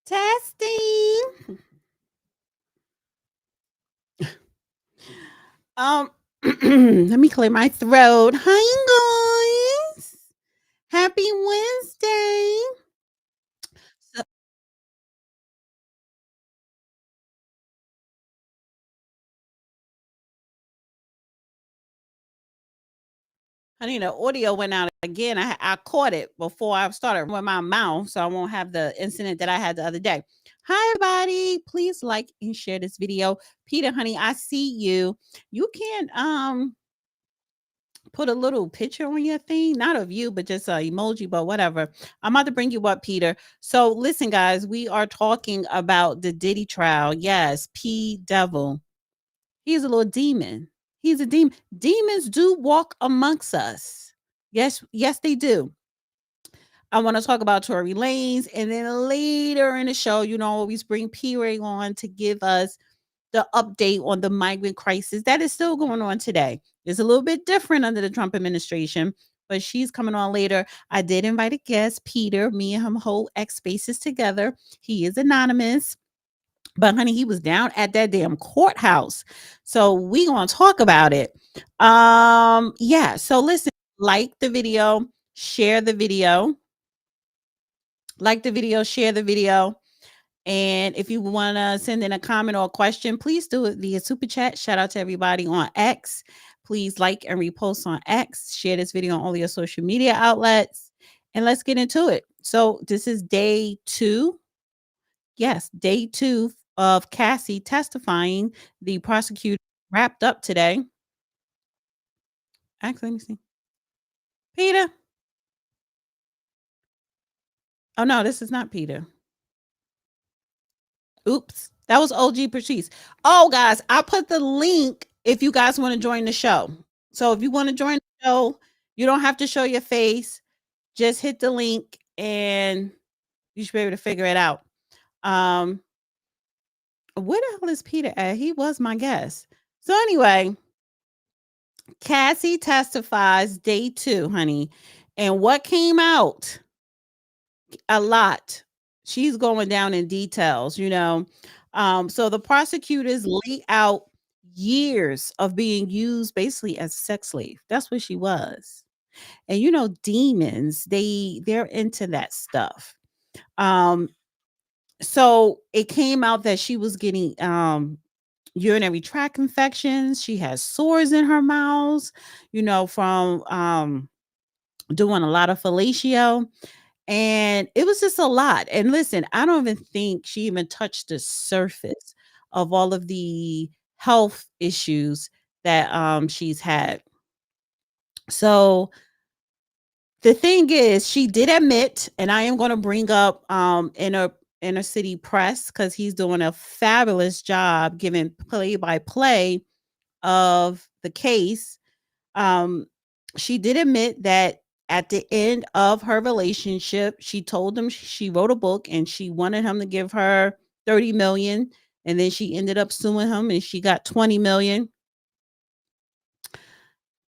Testing. Um, let me clear my throat. Hi, guys. Happy Wednesday. So, honey, the audio went out again. I caught it before I started with my mouth, so I won't have the incident that I had the other day. Hi, everybody. Please like and share this video. Peter, honey, I see you. You can put a little picture on your thing, not of you, but just a emoji, but whatever. I'm about to bring you up, Peter. So listen, guys, we are talking about the Diddy trial. Yes, P Devil. He's a little demon. He's a demon. Demons do walk amongst us. Yes, yes, they do. I want to talk about Tory Lanez, and then later in the show, always bring P Ray on to give us the update on the migrant crisis that is still going on today. It's a little bit different under the Trump administration, but she's coming on later. I did invite a guest, Peter. Me and him hold X spaces together. He is anonymous. But honey, he was down at that damn courthouse. So we gonna talk about it. Yeah. So listen, like the video, share the video, like the video, share the video. And if you want to send in a comment or a question, please do it via super chat. Shout out to everybody on X. Please like and repost on X. Share this video on all your social media outlets. And let's get into it. So, this is day two. Yes, day two of Cassie testifying. The prosecutor wrapped up today. Actually, let me see. Peter. Oh, no, this is not Peter. Oops. That was OG Patrice. Oh, guys, I put the link if you guys want to join the show. So if you want to join the show, you don't have to show your face. Just hit the link and you should be able to figure it out. Um, where the hell is Peter at? He was my guest. So anyway, Cassie testifies day two, honey. And what came out? A lot. She's going down in details. So the prosecutors lay out years of being used basically as a sex slave. That's what she was. And demons, they're into that stuff. Um, so it came out that she was getting urinary tract infections. She has sores in her mouth, from doing a lot of fellatio, and it was just a lot. And listen, I don't even think she even touched the surface of all of the health issues that she's had. So the thing is, she did admit, and I am going to bring up inner city press because he's doing a fabulous job giving play by play of the case. um, she did admit that at the end of her relationship, she told him she wrote a book and she wanted him to give her 30 million. And then she ended up suing him and she got 20 million.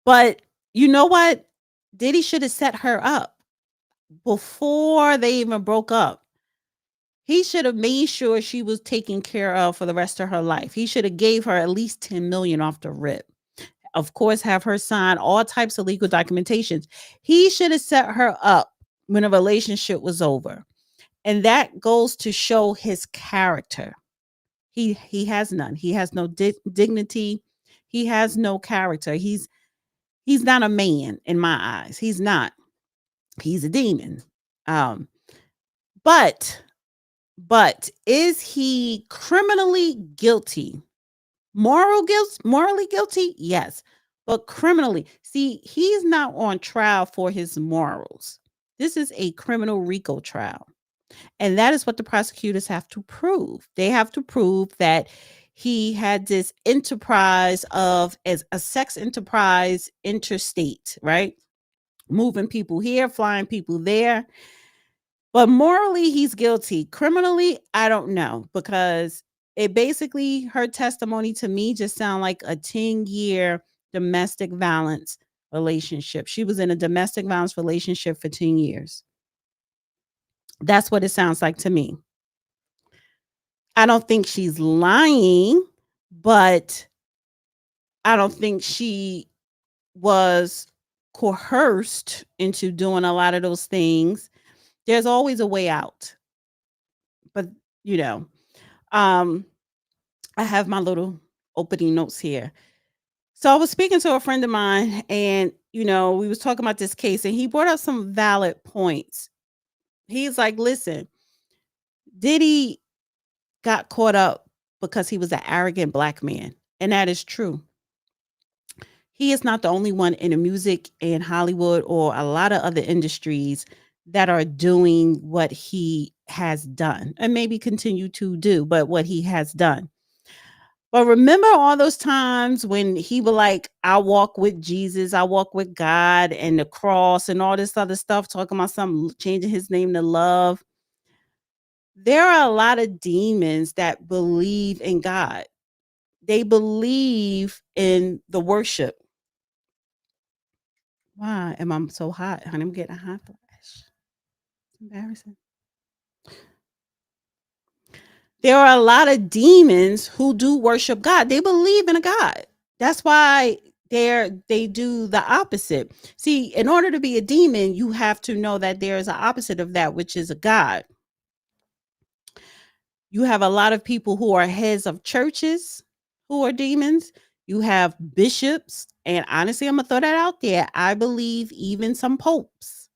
But you know what? Diddy should have set her up before they even broke up. He should have made sure she was taken care of for the rest of her life. He should have gave her at least 10 million off the rip. Of course, have her sign all types of legal documentations. He should have set her up when a relationship was over. And that goes to show his character. He has none. He has no dignity. He has no character. He's not a man in my eyes. He's not. He's a demon. Um, but but is he criminally guilty? Morally guilty? Yes. But criminally, see, he's not on trial for his morals. This is a criminal RICO trial. And that is what the prosecutors have to prove. They have to prove that he had this enterprise of as a sex enterprise interstate, right? Moving people here, flying people there. But morally, he's guilty. Criminally, I don't know because it basically her testimony to me just sound like a 10-year domestic violence relationship. She was in a domestic violence relationship for 10 years. That's what it sounds like to me. I don't think she's lying, but I don't think she was coerced into doing a lot of those things. There's always a way out. But, you know, um, I have my little opening notes here. So I was speaking to a friend of mine and, we was talking about this case and he brought up some valid points. He's like, listen, Diddy got caught up because he was an arrogant black man. And that is true. He is not the only one in the music and Hollywood or a lot of other industries that are doing what he has done and maybe continue to do, but what he has done. But remember all those times when he was like, I walk with Jesus, I walk with God and the cross and all this other stuff, talking about something changing his name to love. There are a lot of demons that believe in God. They believe in the worship. Why am I so hot, honey? I'm getting a hot flash. It's embarrassing. There are a lot of demons who do worship God. They believe in a God. That's why they do the opposite. See, in order to be a demon, you have to know that there is an opposite of that, which is a God. You have a lot of people who are heads of churches who are demons. You have bishops, and honestly, I'm gonna throw that out there. I believe even some popes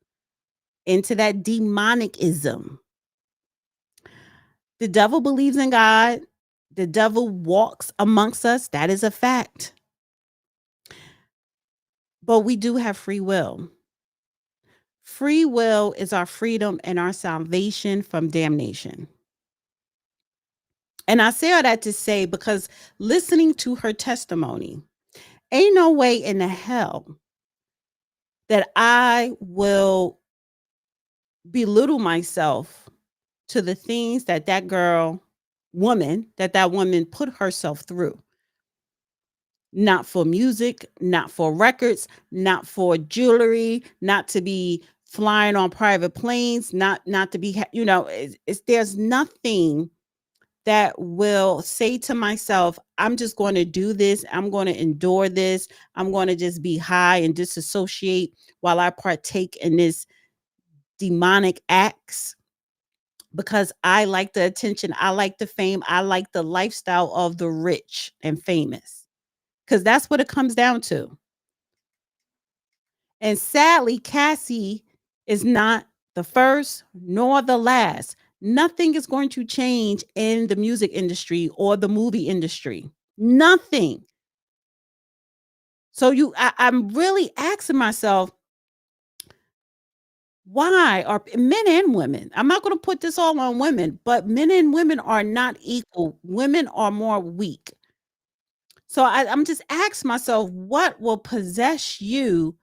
into that demonicism. The devil believes in God. The devil walks amongst us. That is a fact. But we do have free will. Free will is our freedom and our salvation from damnation. And I say all that to say because listening to her testimony, ain't no way in the hell that I will belittle myself to the things that woman put herself through. Not for music, not for records, not for jewelry, not to be flying on private planes, not to be, there's nothing that will say to myself, I'm just going to do this. I'm going to endure this. I'm going to just be high and disassociate while I partake in this demonic acts because I like the attention. I like the fame. I like the lifestyle of the rich and famous because that's what it comes down to. And sadly, Cassie is not the first nor the last. Nothing is going to change in the music industry or the movie industry. Nothing. So I'm really asking myself, why are men and women? I'm not going to put this all on women, but men and women are not equal. Women are more weak. So I'm just asking myself, what will possess you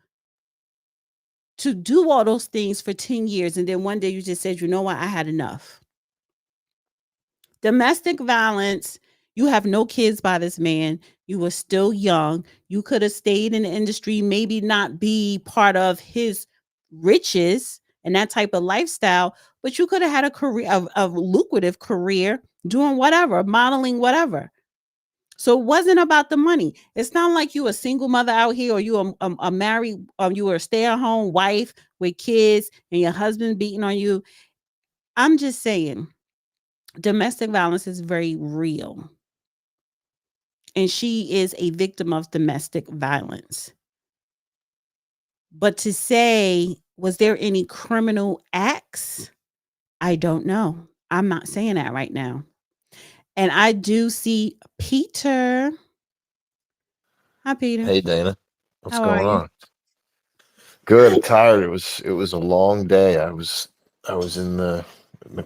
to do all those things for 10 years and then one day you just said, you know what, I had enough. Domestic violence, you have no kids by this man. You were still young. You could have stayed in the industry, maybe not be part of his riches and that type of lifestyle, but you could have had a career, a lucrative career doing whatever, modeling, whatever. So it wasn't about the money. It's not like you a single mother out here or you a married, you were a stay-at-home wife with kids and your husband beating on you. I'm just saying domestic violence is very real. And she is a victim of domestic violence. But to say, was there any criminal acts? I don't know. I'm not saying that right now. And I do see Peter. Hi, Peter. Hey Dana, what's How are going you? on? Good. Tired. It was a long day. I was in the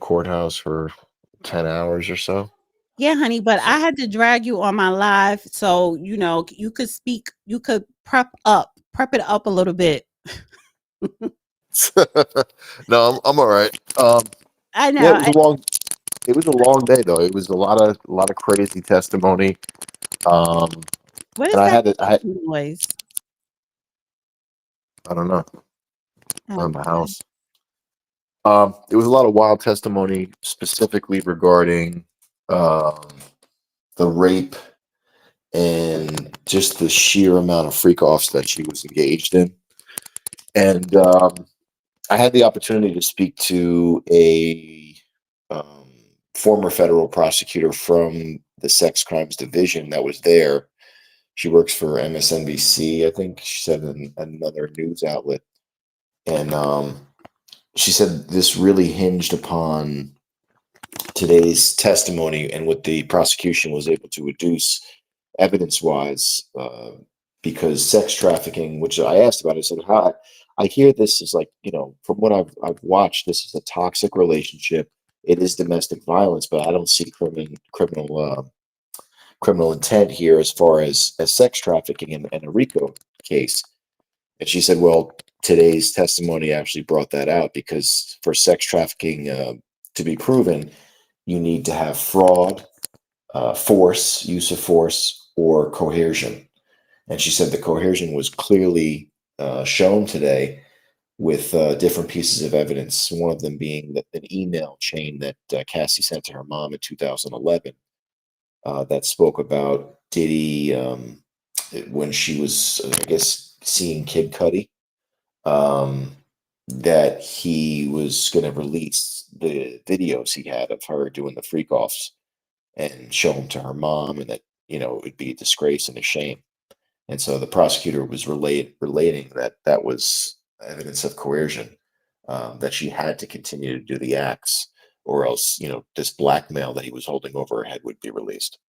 courthouse for 10 hours or so. Yeah, honey, but So I had to drag you on my live so you could speak, you could prep it up a little bit. no, I'm all right. I Yeah, know. it was a long day though. It was a lot of crazy testimony. Um, What and is I that had to, noise? I don't know, around the Okay. house. It was a lot of wild testimony, specifically regarding um, the rape, and just the sheer amount of freak offs that she was engaged in. And I had the opportunity to speak to a um, former federal prosecutor from the sex crimes division that was there. She works for MSNBC, I think she said, in another news outlet. And she said this really hinged upon today's testimony and what the prosecution was able to adduce evidence wise, because sex trafficking, which I asked about, I said, how I hear this is like, from what I've watched, this is a toxic relationship. It is domestic violence, but I don't see criminal intent here as far as sex trafficking and a RICO case. And she said, well, today's testimony actually brought that out, because for sex trafficking to be proven, you need to have fraud, use of force, or coercion. And she said the coercion was clearly shown today with different pieces of evidence. One of them being an email chain that Cassie sent to her mom in 2011 that spoke about Diddy when she was, I guess, seeing Kid Cudi. Um, that he was going to release the videos he had of her doing the freak offs and show them to her mom, and that it would be a disgrace and a shame. And so the prosecutor was relating that that was evidence of coercion, that she had to continue to do the acts, or else this blackmail that he was holding over her head would be released.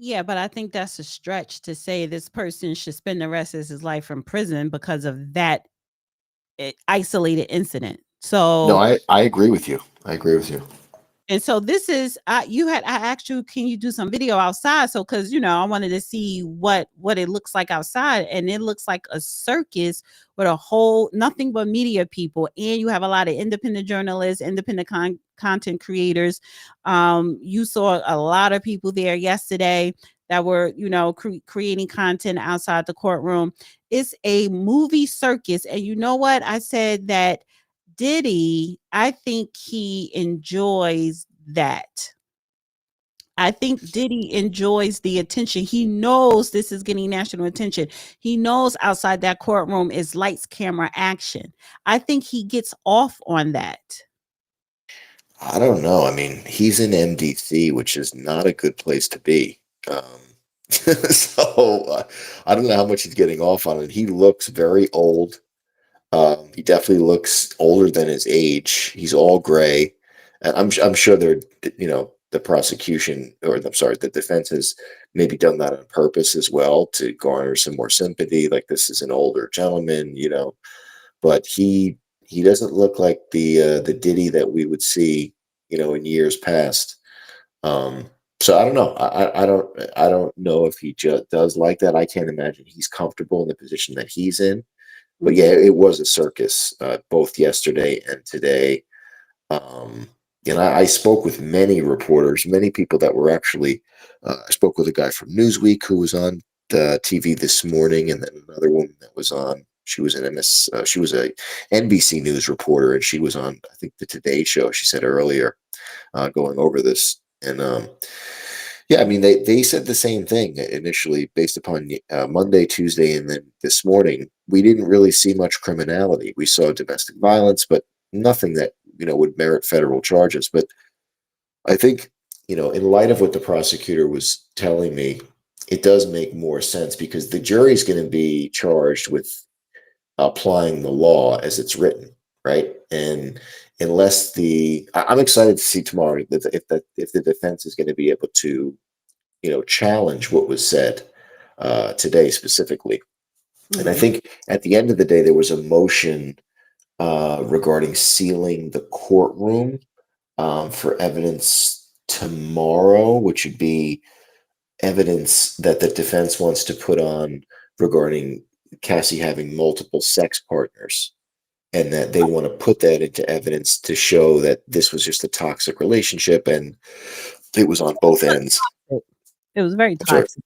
Yeah, but I think that's a stretch to say this person should spend the rest of his life in prison because of that isolated incident. No, So I agree with you. I agree with you. and so this is I asked you, can you do some video outside? So because I wanted to see what it looks like outside, and it looks like a circus with a whole nothing but media people, and you have a lot of independent journalists, independent content creators. You saw a lot of people there yesterday that were creating content outside the courtroom. It's a movie circus, and you know what I said that Diddy, I think he enjoys that. I think Diddy enjoys the attention. He knows this is getting national attention. He knows outside that courtroom is lights, camera, action. I think he gets off on that. I don't know. I mean, he's in MDC, which is not a good place to be. So I don't know how much he's getting off on it. He looks very old. He definitely looks older than his age. He's all gray. And I'm sure the prosecution, or I'm sorry, the defense has maybe done that on purpose as well to garner some more sympathy. Like, this is an older gentleman, but he doesn't look like the Diddy that we would see, in years past. Um, so I don't know. I don't know if he just does like that. I can't imagine he's comfortable in the position that he's in. But yeah, Mhm. it was a circus, both yesterday and today. Um, and I spoke with many reporters, many people that were actually. I spoke with a guy from Newsweek who was on the TV this morning, and then another woman that was on. She was an MS. She was a NBC News reporter, and she was on, I think, the Today Show. She said earlier, going over this, and yeah, I mean, they said the same thing initially, based upon Monday, Tuesday, and then this morning. We didn't really see much criminality. We saw domestic violence, but nothing that would merit federal charges. But I think, in light of what the prosecutor was telling me, it does make more sense, because the jury's going to be charged with applying the law as it's written, right? And unless I'm excited to see tomorrow if the defense is going to be able to challenge what was said today specifically. And I Mhm. think at the end of the day, there was a motion regarding sealing the courtroom for evidence tomorrow, which would be evidence that the defense wants to put on regarding Cassie having multiple sex partners, and that they want to put that into evidence to show that this was just a toxic relationship and it was on both ends. It was very I'm sorry. toxic.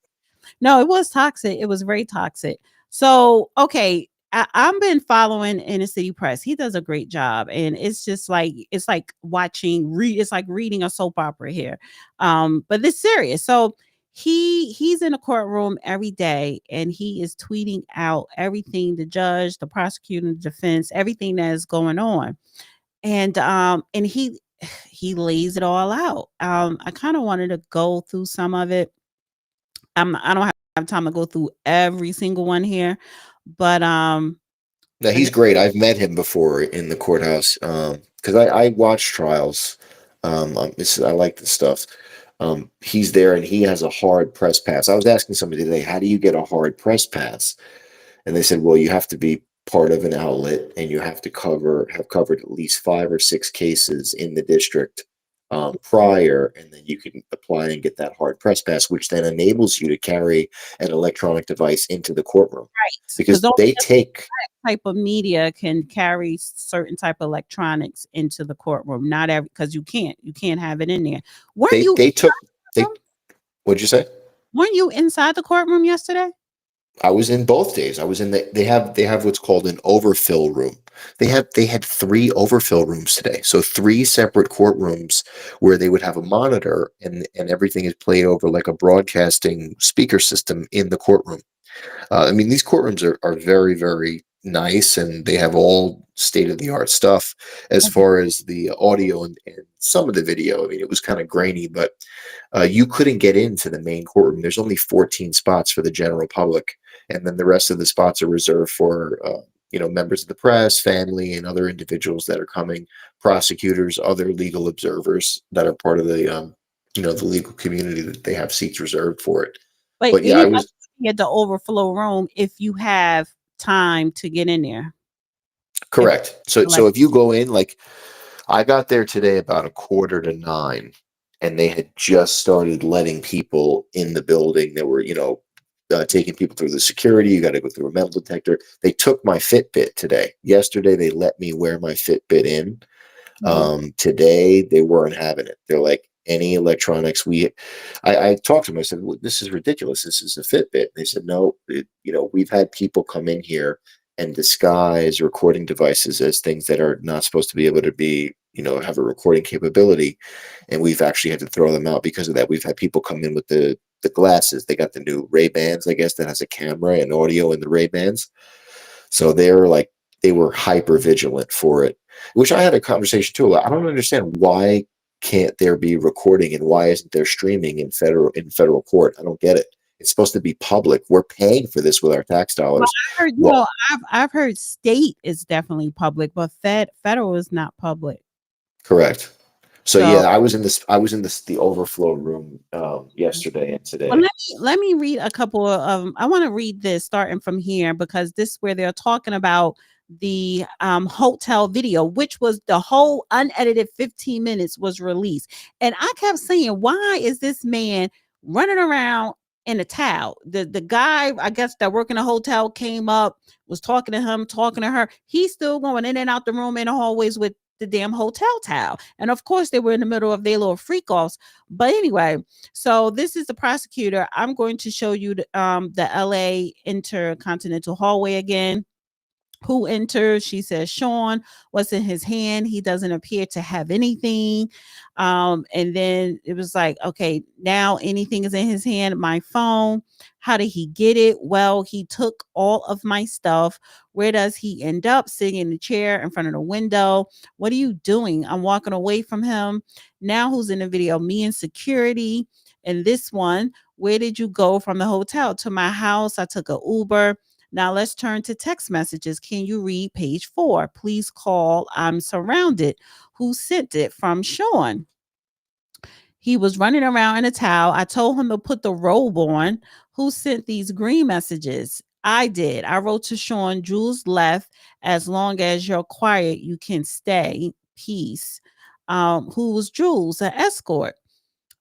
No, it was toxic. It was very toxic. So, okay, I've been following Inner City Press. He does a great job, and it's like it's like reading a soap opera here, but it's serious. So he's in a courtroom every day, and he is tweeting out everything the judge, the prosecutor, the defense, everything that is going on, and he lays it all out. I kind of wanted to go through some of it. I don't have time to go through every single one here, but No, and he's great. I've met him before in the courthouse because I watch trials. I like this stuff. He's there and he has a hard press pass. I was asking somebody today, how do you get a hard press pass? And they said, well, you have to be part of an outlet and you have to have covered at least 5 or 6 cases in the district prior, and then you can apply and get that hard press pass, which then enables you to carry an electronic device into the courtroom right, because because they take type of media can carry certain type of electronics into the courtroom. Not every because you can't have it in there. Weren't you they took they what'd you say? weren't you inside the courtroom yesterday? I was in both days. I was in they have what's called an overfill room. They had 3 overfill rooms today. So 3 separate courtrooms where they would have a monitor and everything is played over like a broadcasting speaker system in the courtroom. I mean, these courtrooms are very, very nice and they have all state of the art stuff as Okay. far as the audio and some of the video. I mean, it was kind of grainy, but you couldn't get into the main courtroom. There's only 14 spots for the general public, and then the rest of the spots are reserved for members of the press, family, and other individuals that are coming, prosecutors, other legal observers that are part of the legal community that they have seats reserved for it. But But yeah, I anybody was can get the overflow room if you have time to get in there. If correct. So like if you go in, like I got there today about 8:45, and they had just started letting people in the building. They were, taking people through the security. You got to go through a metal detector. They took my Fitbit today. Yesterday, they let me wear my Fitbit in. Mhm. Today, they weren't having it. They're like, any electronics I talked to them. I said, well, this is ridiculous. This is a Fitbit. They said, no, we've had people come in here and disguise recording devices as things that are not supposed to be able to be, have a recording capability. And we've actually had to throw them out because of that. We've had people come in with the glasses. They got the new Ray-Bans, I guess, that has a camera and audio in the Ray-Bans. So they were hyper vigilant for it, which I had a conversation too. I don't understand why can't there be recording and why isn't there streaming in federal court? I don't get it. It's supposed to be public. We're paying for this with our tax Well, dollars. I heard, Well, I've heard state is definitely public, but federal is not public. correct. So So yeah, I was in this the overflow room yesterday and well, today. let me read a couple of I want to read this starting from here because this is where they're talking about the hotel video, which was the whole unedited 15 minutes was released. And I kept saying, why is this man running around in a towel? The guy, I guess, that worked in a hotel came up, was talking to him, talking to her. He's still going in and out the room in the hallways with the damn hotel towel. And of course, they were in the middle of their little freak offs. But anyway, so this is the prosecutor. I'm going to show you the LA Intercontinental Hallway again. Who entered? She says, Sean, what's in his hand? He doesn't appear to have anything. And then it was like, okay, now anything is in his hand. My phone. How did he get it? Well, he took all of my stuff. Where does he end up? Sitting in the chair in front of the window. What are you doing? I'm walking away from him. Now who's in the video? Me and security. And this one, where did you go from the hotel to my house? I took a Uber. Now let's turn to text messages. Can you read page 4? Please call. I'm surrounded. Who sent it? From Sean. He was running around in a towel. I told him to put the robe on. Who sent these green messages? I did. I wrote to Sean, Jules left. As long as you're quiet, you can stay. Peace. Who was Jules? An escort.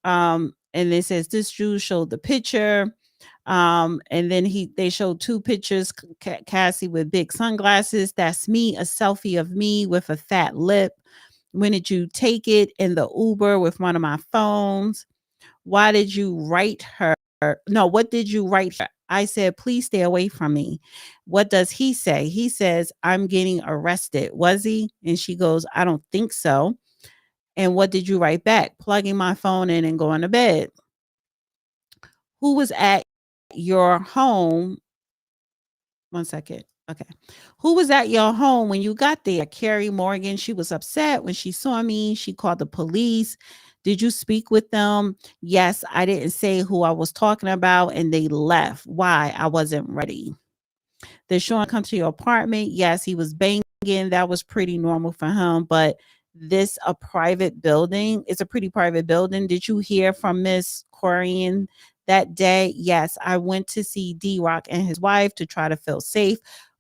And it says this Jules showed the picture. And then they showed 2 pictures, Cassie with big sunglasses. That's me, a selfie of me with a fat lip. When did you take it? In the Uber with one of my phones. Why did you write her? No, what did you write here? I said, please stay away from me. What does he say? He says, I'm getting arrested. Was he? And she goes, I don't think so. And what did you write back? Plugging my phone in and going to bed. Who was at your home? One second. Okay. Who was at your home when you got there? Carrie Morgan. She was upset when she saw me. She called the police. Did you speak with them? Yes, I didn't say who I was talking about and they left. Why? I wasn't ready. Did Sean come to your apartment? Yes, he was banging. That was pretty normal for him. But this a private building. It's a pretty private building. Did you hear from Miss Corian that day? Yes, I went to see D Rock and his wife to try to feel safe.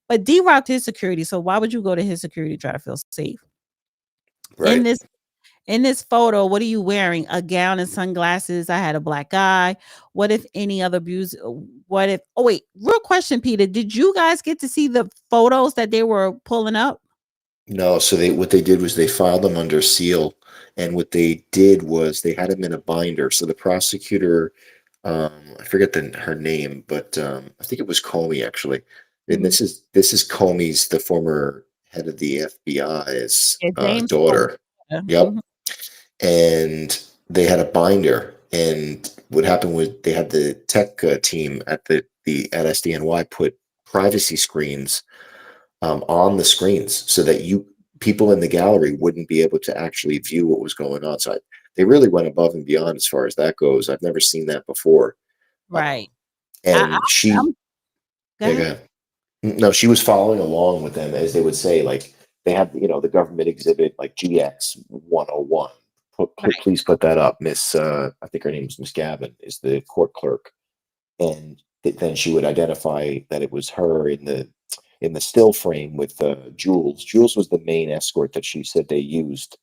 But D Rock his security. So why would you go to his security to try to feel safe? In Right. this in this photo, what are you wearing? A gown and sunglasses. I had a black eye. What if any other views? What if? Oh wait, real question, Peter. Did you guys get to see the photos that they were pulling up? No, so what they did was they filed them under seal, and what they did was they had them in a binder. So the prosecutor, I forget her name, but I think it was Comey actually. And Mhm. this is Comey's, the former head of the FBI's Yeah, James Comey. daughter. Yeah, Yep. mhm. And they had a binder, and what happened was they had the tech team at SDNY put privacy screens on the screens so that people in the gallery wouldn't be able to actually view what was going on. So they really went above and beyond as far as that goes. I've never seen that before. Right. I, And I'm. Go yeah, go ahead. ahead. No, she was following along with them, as they would say, like they had, the government exhibit like GX 101. Right. Please put that up, Miss. I think her name is Miss Gavin, is the court clerk, and then she would identify that it was her in the still frame with Jules. Jules was the main escort that she said they used,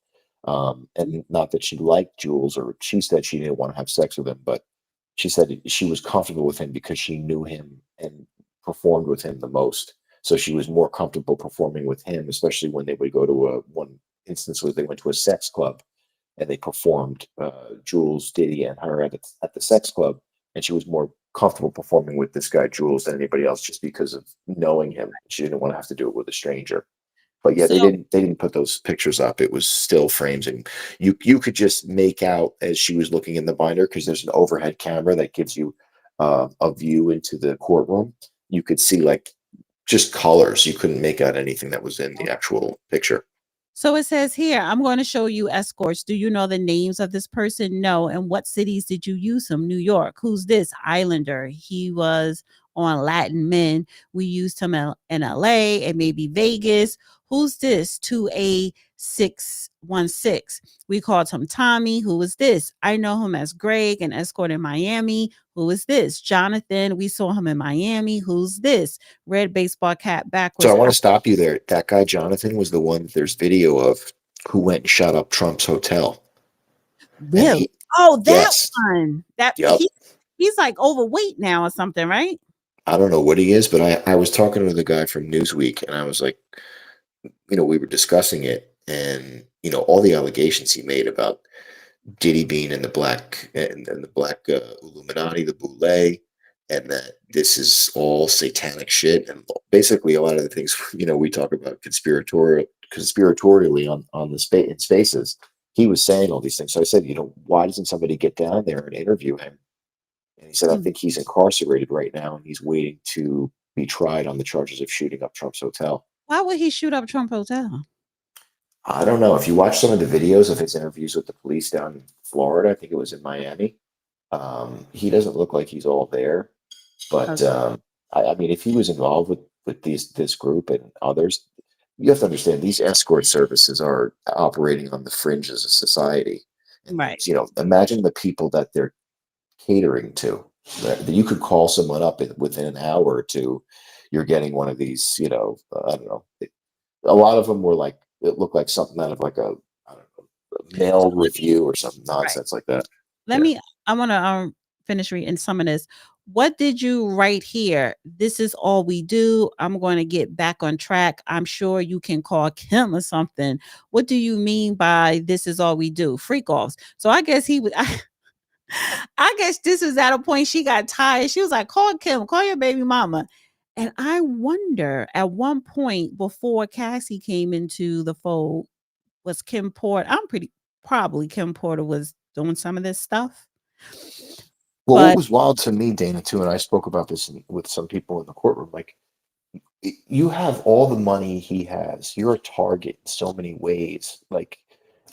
and not that she liked Jules, or she said she didn't want to have sex with him, but she said she was comfortable with him because she knew him and performed with him the most. So she was more comfortable performing with him, especially when they would go to one instance where they went to a sex club and they performed, Jules, Diddy, and her at the sex club, and she was more comfortable performing with this guy Jules than anybody else, just because of knowing him. She didn't want to have to do it with a stranger. But yeah, So they didn't put those pictures up. It was still frames, and you could just make out as she was looking in the binder, because there's an overhead camera that gives you a view into the courtroom. You could see like just colors. You couldn't make out anything that was in the actual picture. So it says here, I'm going to show you escorts. Do you know the names of this person? No. And what cities did you use him? New York. Who's this? Islander. He was on Latin Men. We used him in LA and maybe Vegas. Who's this? 2A616. We called him Tommy. Who is this? I know him as Greg, an escort in Miami. Who is this? Jonathan. We saw him in Miami. Who's this? Red baseball cap So I backwards. want to stop you there. That guy Jonathan was the one that there's video of, who went and shot up Trump's hotel. And Really? Oh, that yes, one. That yep. he's like overweight now or something, right? I don't know what he is, but I was talking to the guy from Newsweek, and I was like, we were discussing it, and all the allegations he made about Diddy being in the black Illuminati, the Boule, and that this is all satanic shit, and basically a lot of the things we talk about conspiratorially on the in spaces. He was saying all these things. So I said, why doesn't somebody get down there and interview him? And he said, I Mm. think he's incarcerated right now, and he's waiting to be tried on the charges of shooting up Trump's hotel. Why would he shoot up Trump Hotel? I don't know. If you watch some of the videos of his interviews with the police down in Florida, I think it was in Miami, he doesn't look like he's all there. But Okay. I mean, if he was involved with this group and others, you have to understand these escort services are operating on the fringes of society. And Right. imagine the people that they're catering to. That you could call someone up within an hour or two, you're getting one of these. I don't know. A lot of them were like, it looked like something out of like I don't know, a So mail let me review or some right. nonsense like that. Let Yeah. me I want to finish reading some of this. What did you write here? This is all we do. I'm going to get back on track. I'm sure you can call Kim or something. What do you mean by this is all we do? Freak offs. So I guess he would I guess this was at a point she got tired. She was like, call Kim, call your baby mama. And I wonder at one point before Cassie came into the fold, was Kim Porter. I'm pretty probably Kim Porter was doing some of this stuff. Well, what But was wild to me, Dana, too, and I spoke about this with some people in the courtroom, like you have all the money he has. You're a target in so many ways. Like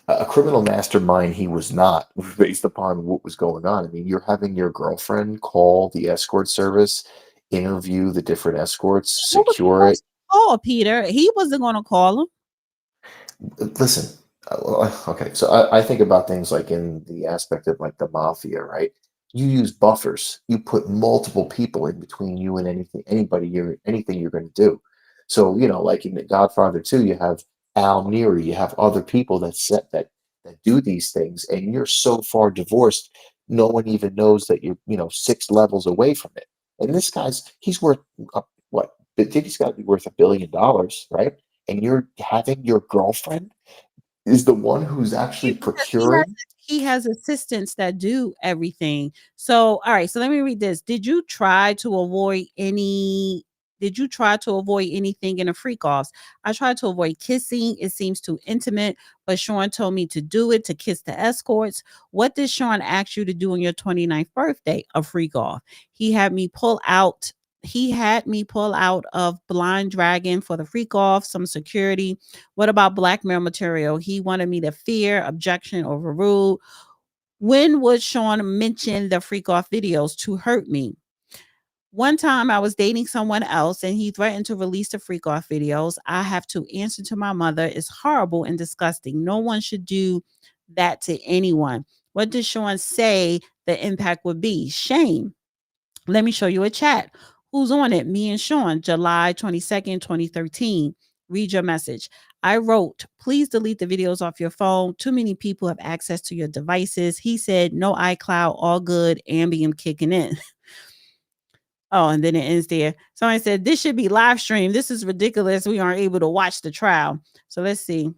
a criminal mastermind, he was not based upon what was going on. I mean, you're having your girlfriend call the escort service, interview the different escorts, who was secure it. supposed to call Peter? He wasn't going to call him. Listen, okay, so I think about things like in the aspect of like the mafia, right? You use buffers. You put multiple people in between you and anything you're going to do. So, like in The Godfather 2, you have Al Neri, you have other people that do these things, and you're so far divorced, no one even knows that you're, 6 levels away from it. And this he's worth what? He's got to be worth $1 billion, right? And you're having your girlfriend is the one who's actually Because he has procuring. he has assistants that do everything. So, all right, so let me read this. Did you try to avoid anything in the freak offs? I tried to avoid kissing. It seems too intimate, but Sean told me to do it, to kiss the escorts. What did Sean ask you to do on your 29th birthday? A freak off. He had me pull out of Blind Dragon for the freak off, some security. What about blackmail material? He wanted me to fear, objection, overruled. When would Sean mention the freak off videos to hurt me? One time I was dating someone else and he threatened to release the freak off videos. I have to answer to my mother. It's horrible and disgusting. No one should do that to anyone. What did Sean say the impact would be? Shame. Let me show you a chat. Who's on it? Me and Sean, July 22nd, 2013. Read your message. I wrote, please delete the videos off your phone. Too many people have access to your devices. He said, no iCloud, all good, Ambien kicking in. Oh, and then it ends there. Somebody said, this should be live stream. This is ridiculous. We aren't able to watch the trial. So let's see.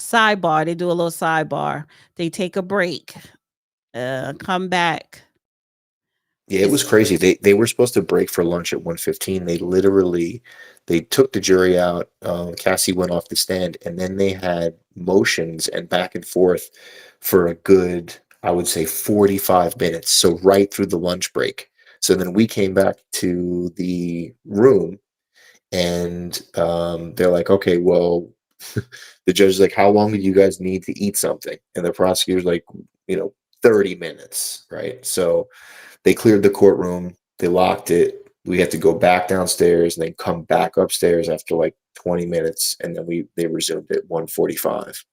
Sidebar. They do a little sidebar. They take a break. Come back. Yeah, it It's was crazy. They were supposed to break for lunch at 1:15. They took the jury out. Cassie went off the stand, and then they had motions and back and forth for a good, I would say, 45 minutes. So right through the lunch break. So then we came back to the room, and they're like, okay, well, the judge is like, how long do you guys need to eat something? And the prosecutor's like, 30 minutes, right? So they cleared the courtroom, they locked it. We had to go back downstairs and then come back upstairs after like 20 minutes, and then they resumed at 1:45.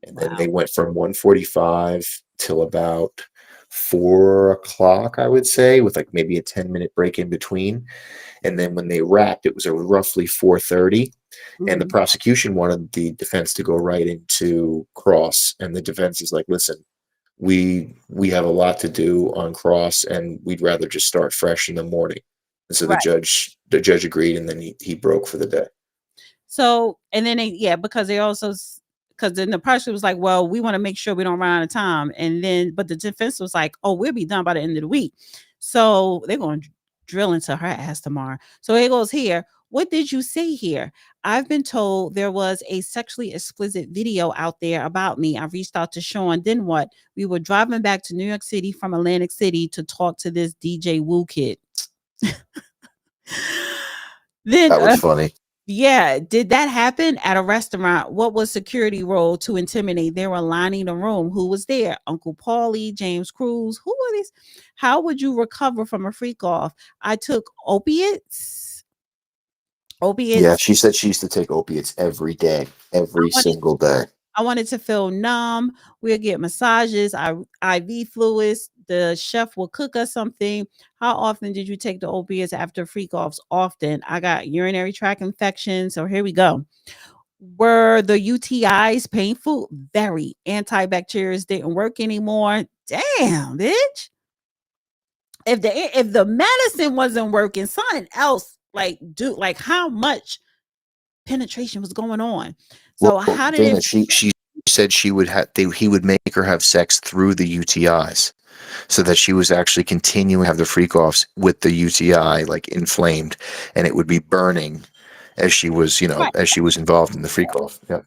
And then wow. they went from 1:45 till about 4 o'clock, I would say, with like maybe a 10-minute break in between. And then when they wrapped, it was roughly 4:30. And the Mhm. prosecution wanted the defense to go right into cross. And the defense is like, listen, we have a lot to do on cross, and we'd rather just start fresh in the morning. And so Right. the judge agreed, and then he broke for the day. So, and then because they also, because then the prosecutor was like, well, we want to make sure we don't run out of time. And then, but the defense was like, oh, we'll be done by the end of the week. So they're going to drill into her ass tomorrow. So it goes here. What did you say here? I've been told there was a sexually explicit video out there about me. I reached out to Sean. Then what? We were driving back to New York City from Atlantic City to talk to this DJ Woo kid. Then That was funny. yeah, did that happen at a restaurant? What was security role to intimidate? They were lining the room. Who was there? Uncle Paulie, James Cruz. Who are these? How would you recover from a freak off? I took opiates. Yeah, Opiates. she said she used to take opiates every day, I every wanted single day. I wanted to feel numb. We'll get massages, IV fluids. The chef will cook us something. How often did you take the opiates after freak offs? Often. I got urinary tract infections. So here we go. Were the UTIs painful? Very. Antibacterials didn't work anymore. Damn, bitch. If the medicine wasn't working, something else like how much penetration was going on. So Well, how did it Dana, she feel? said she would have he would make her have sex through the UTIs, so that she was actually continuing to have the freak offs with the UTI like inflamed, and it would be burning as she was, Right. as she was involved in the freak off. Yeah.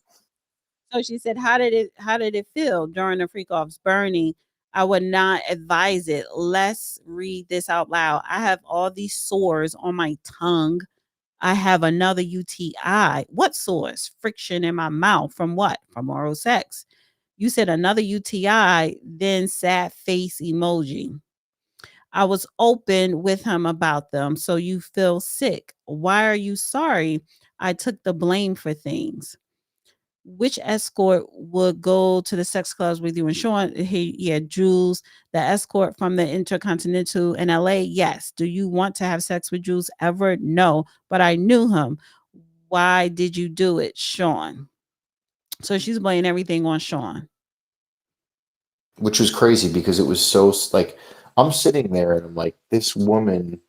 So she said, how did it feel during the freak offs burning? I would not advise it. Let's read this out loud. I have all these sores on my tongue. I have another UTI. What sores? Friction in my mouth. From what? From oral sex. You said another UTI, then sad face emoji. I was open with him about them. So you feel sick. Why are you sorry? I took the blame for things. Which escort would go to the sex clubs with you and Sean? Yeah, Jules, the escort from the Intercontinental in LA. Yes. Do you want to have sex with Jules ever? No, but I knew him. Why did you do it, Sean? So she's blaming everything on Sean. Which was crazy because it was so like I'm sitting there and I'm like, this woman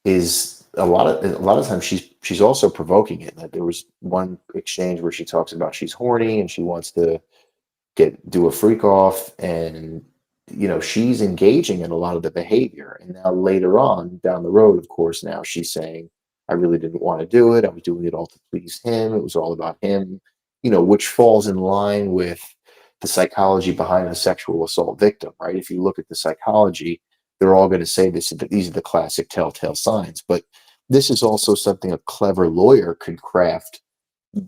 is a lot of times she's also provoking it. Like there was one exchange where she talks about she's horny and she wants to do a freak off, and she's engaging in a lot of the behavior, and now later on down the road, of course, now she's saying, I really didn't want to do it, I was doing it all to please him, it was all about him, which falls in line with the psychology behind a sexual assault victim, right? If you look at the psychology, they're all going to say this, that these are the classic telltale signs, but this is also something a clever lawyer could craft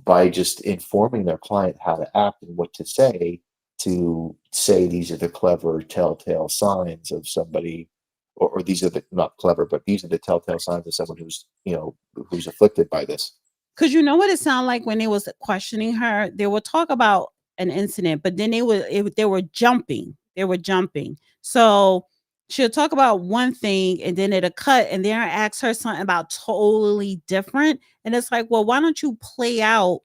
by just informing their client how to act and what to say these are the clever telltale signs of somebody, or these are the not clever, but these are the telltale signs of someone who's afflicted by this. Cause you know what it sounded like when they was questioning her? They would talk about an incident, but then they were jumping. They were jumping. So she'll talk about one thing and then it'll cut and then I ask her something about totally different. And it's like, well, why don't you play out,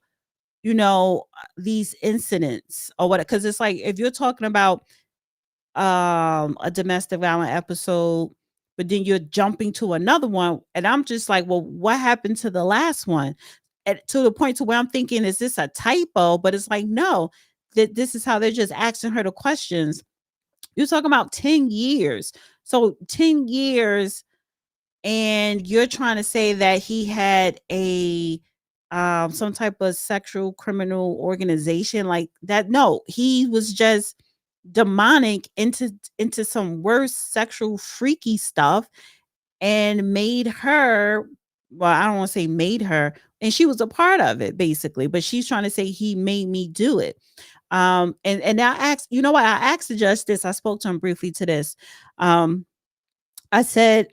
these incidents or what? Because it's like if you're talking about a domestic violence episode, but then you're jumping to another one, and I'm just like, well, what happened to the last one? And to the point to where I'm thinking, is this a typo? But it's like, no, that this is how they're just asking her the questions. You're talking about 10 years. So 10 years, and you're trying to say that he had a some type of sexual criminal organization like that. No, he was just demonic into some worse sexual freaky stuff and made her, well, I don't want to say made her, and she was a part of it basically, but she's trying to say he made me do it. And I asked, you know what, I asked the judge this, I spoke to him briefly to this. I said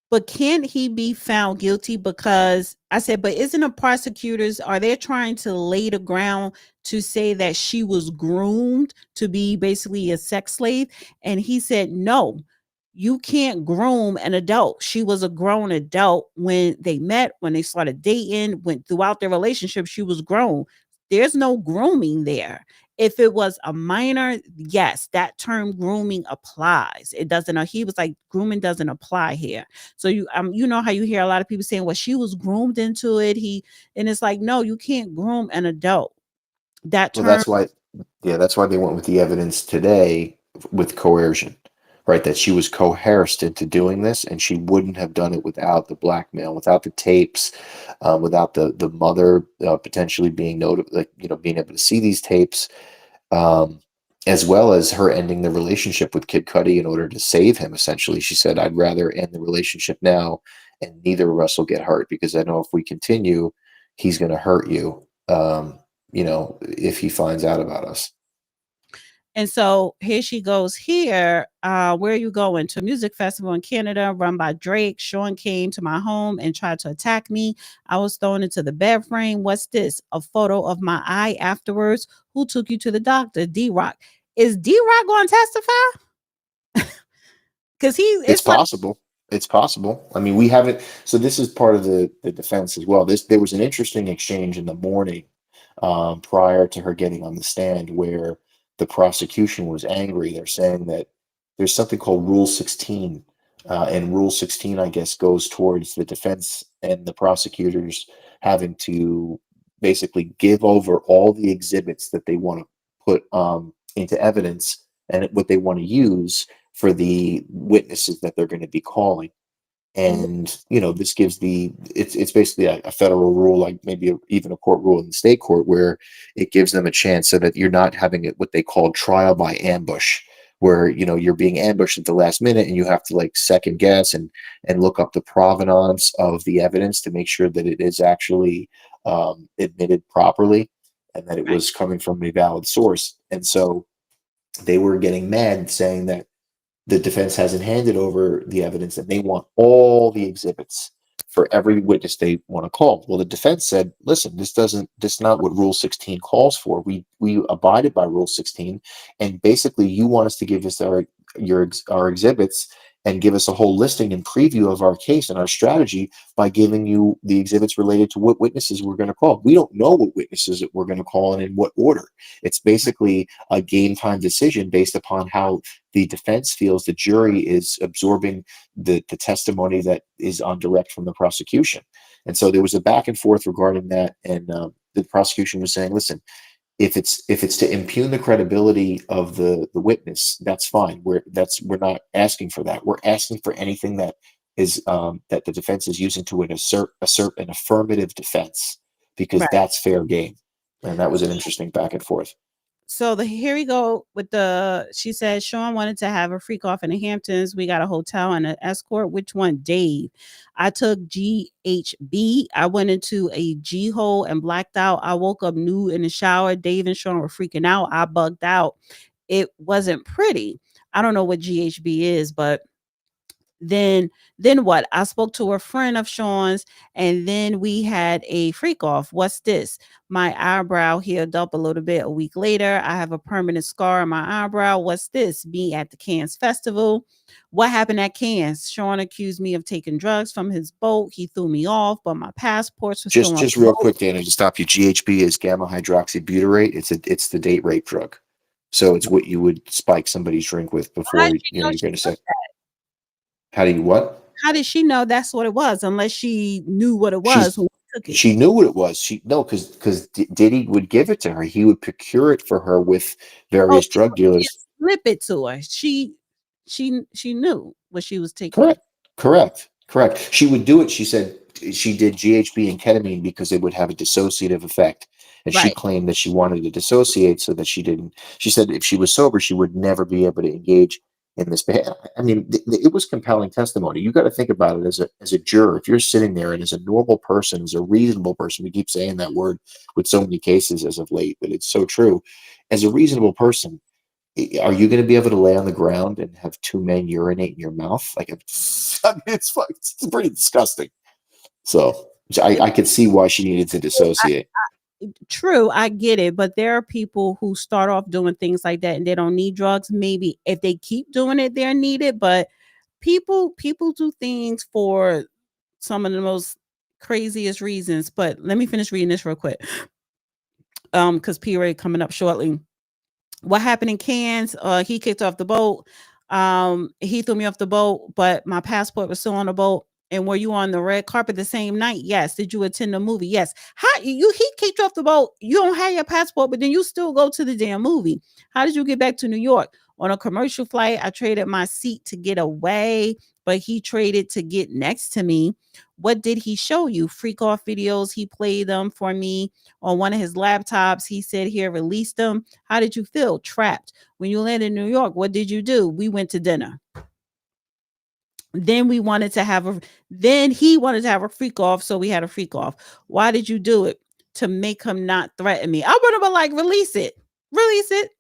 but can't he be found guilty? Because I said, but isn't the prosecutors, are they trying to lay the ground to say that she was groomed to be basically a sex slave? And he said, no, you can't groom an adult. She was a grown adult when they met, when they started dating, went throughout their relationship, she was grown. There's no grooming there. If it was a minor, yes, that term grooming applies. It doesn't. He was like, grooming doesn't apply here. So you know how you hear a lot of people saying, well, she was groomed into it. And it's like, no, you can't groom an adult. That Well, term. that's why they went with the evidence today with coercion, right? That she was coerced into doing this, and she wouldn't have done it without the blackmail, without the tapes, without the mother potentially being like being able to see these tapes, um, as well as her ending the relationship with Kid Cudi in order to save him. Essentially, she said, "I'd rather end the relationship now, and neither of us will get hurt because I know if we continue, he's going to hurt you." If he finds out about us. And so here she goes here. Where are you going? To a music festival in Canada run by Drake. Sean came to my home and tried to attack me. I was thrown into the bed frame. What's this? A photo of my eye afterwards. Who took you to the doctor? D-Rock. Is D-Rock going to testify? Because It's it's like, possible. It's possible. I mean, we haven't. So this is part of the defense as well. There was an interesting exchange in the morning, prior to her getting on the stand, where the prosecution was angry. They're saying that there's something called Rule 16, and Rule 16, I guess, goes towards the defense and the prosecutors having to basically give over all the exhibits that they want to put into evidence and what they want to use for the witnesses that they're going to be calling. And this gives it's basically a federal rule, like maybe even a court rule in the state court, where it gives them a chance so that you're not having it what they call trial by ambush, where you're being ambushed at the last minute and you have to like second guess and look up the provenance of the evidence to make sure that it is actually admitted properly and that it Right. was coming from a valid source. And so they were getting mad saying that the defense hasn't handed over the evidence and they want all the exhibits for every witness they want to call. Well, the defense said, listen, this is not what Rule 16 calls for. We abided by Rule 16, and basically you want us to give us our exhibits and give us a whole listing and preview of our case and our strategy by giving you the exhibits related to what witnesses we're going to call. We don't know what witnesses that we're going to call and in what order. It's basically a game time decision based upon how the defense feels the jury is absorbing the testimony that is on direct from the prosecution. And so there was a back and forth regarding that. And the prosecution was saying, listen, if it's to impugn the credibility of the witness, that's fine. We're not asking for that. We're asking for anything that is that the defense is using to assert an affirmative defense, because Right. that's fair game. And that was an interesting back and forth. So here we go with she said Sean wanted to have a freak off in the Hamptons. We got a hotel and an escort. Which one? Dave. I took GHB. I went into a G hole and blacked out. I woke up nude in the shower. Dave and Sean were freaking out. I bugged out. It wasn't pretty. I don't know what GHB is, but then what? I spoke to a friend of Sean's and then we had a freak off. What's this? My eyebrow healed up a little bit a week later. I have a permanent scar on my eyebrow. What's this? Me at the Cannes Festival. What happened at Cannes? Sean accused me of taking drugs from his boat. He threw me off, but my passports were still on Just the real boat. quick, Dana, to stop you. GHB is gamma hydroxybutyrate. It's the date rape drug. So it's what you would spike somebody's drink with How before did you know you're she going to took say. that? How do you what? How did she know that's what it was? Unless she knew what it was She's when she took it. she knew what it was. She no, because Diddy would give it to her. He would procure it for her with Oh, various drug he dealers. didn't slip it to her. She knew what she was taking. Correct. Correct. She would do it. She said she did GHB and ketamine because it would have a dissociative effect. And she Right. claimed that she wanted to dissociate so that she didn't. She said if she was sober, she would never be able to engage in this behavior. I mean, it was compelling testimony. You got to think about it as a juror. If you're sitting there and as a normal person, as a reasonable person, we keep saying that word with so many cases as of late, but it's so true. As a reasonable person, are you going to be able to lay on the ground and have two men urinate in your mouth? Like, I mean, it's pretty disgusting. So I could see why she needed to dissociate. True, I get it, but there are people who start off doing things like that and they don't need drugs. Maybe if they keep doing it, they're needed. But people do things for some of the most craziest reasons. But let me finish reading this real quick. Because P-Ray coming up shortly. What happened in Cairns? He kicked off the boat. He threw me off the boat, but my passport was still on the boat. And were you on the red carpet the same night? Yes. Did you attend the movie? Yes. How he kicked you off the boat? You don't have your passport, but then you still go to the damn movie. How did you get back to New York? On a commercial flight, I traded my seat to get away, but he traded to get next to me. What did he show you? Freak off videos. He played them for me on one of his laptops. He said, here, release them. How did you feel? Trapped. When you landed in New York, what did you do? We went to dinner. Then he wanted to have a freak off, so we had a freak off. Why did you do it? To make him not threaten me. I would have been like, release it. Release it.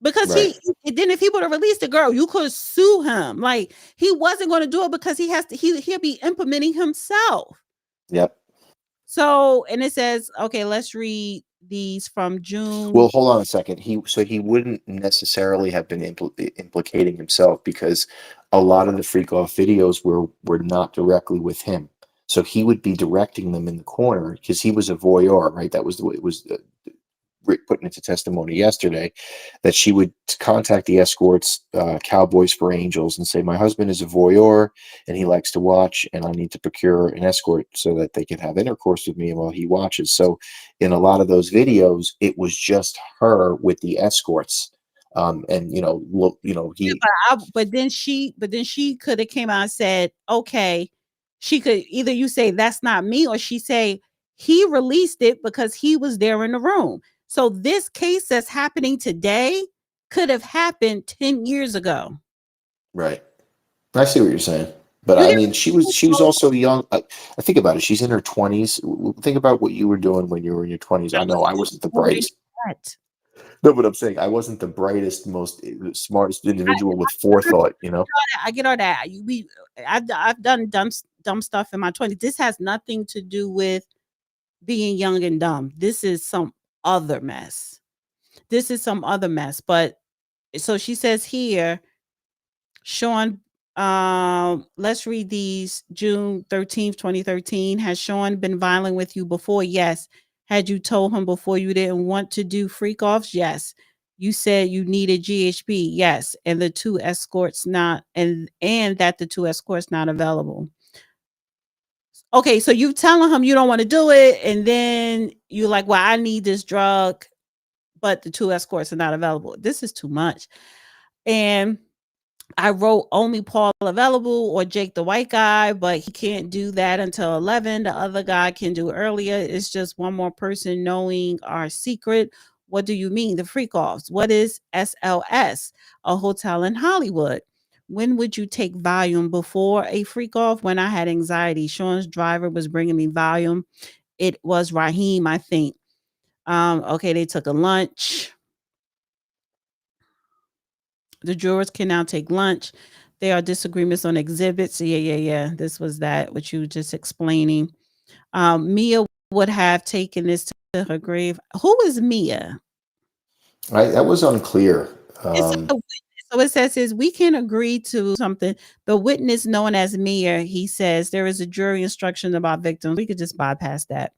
Because Right. then if he would have released the girl, you could sue him. Like he wasn't going to do it because he'll be implementing himself. Yep. So, and it says, okay, let's read these from June. Well, hold on a second. He wouldn't necessarily have been implicating himself, because a lot of the freak off videos were not directly with him. So he would be directing them in the corner because he was a voyeur, right? That was the way it was putting into testimony yesterday, that she would contact the escorts, Cowboys for Angels, and say, my husband is a voyeur and he likes to watch, and I need to procure an escort so that they can have intercourse with me while he watches. So in a lot of those videos, it was just her with the escorts. And look, Yeah, he but then she could have came out and said, okay, she could either you say that's not me, or she say he released it because he was there in the room. So this case that's happening today could have happened 10 years ago. right. I see what you're saying, but You I get mean, she was also young. I think about it. She's in her 20s. Think about what you were doing when you were in your 20s. I know I wasn't the more than brightest. that. No, but I'm saying I wasn't the brightest, most smartest individual with forethought. I get all that. I've done dumb stuff in my 20s. This has nothing to do with being young and dumb. This is some other mess. This is some other mess. But so she says here, Sean, let's read these. June 13th, 2013. Has Sean been violent with you before? Yes. Had you told him before you didn't want to do freak offs? Yes. You said you needed GHB. Yes. And the two escorts not and that the two escorts not available. Okay, so you telling him you don't want to do it, and then you're like, well, I need this drug, but the two escorts are not available. This is too much. And I wrote only Paul available or Jake the white guy, but he can't do that until 11. The other guy can do earlier. It's just one more person knowing our secret. What do you mean? The freak offs. What is SLS? A hotel in Hollywood. When would you take Valium before a freak off? When I had anxiety. Sean's driver was bringing me Valium. It was Raheem, I think. Okay, they took a lunch. The jurors can now take lunch. There are disagreements on exhibits. Yeah. This was that, what you were just explaining. Mia would have taken this to her grave. Who is Mia? That was unclear. It's a witness. So it says is we can agree to something. The witness known as Mia, he says there is a jury instruction about victims. We could just bypass that.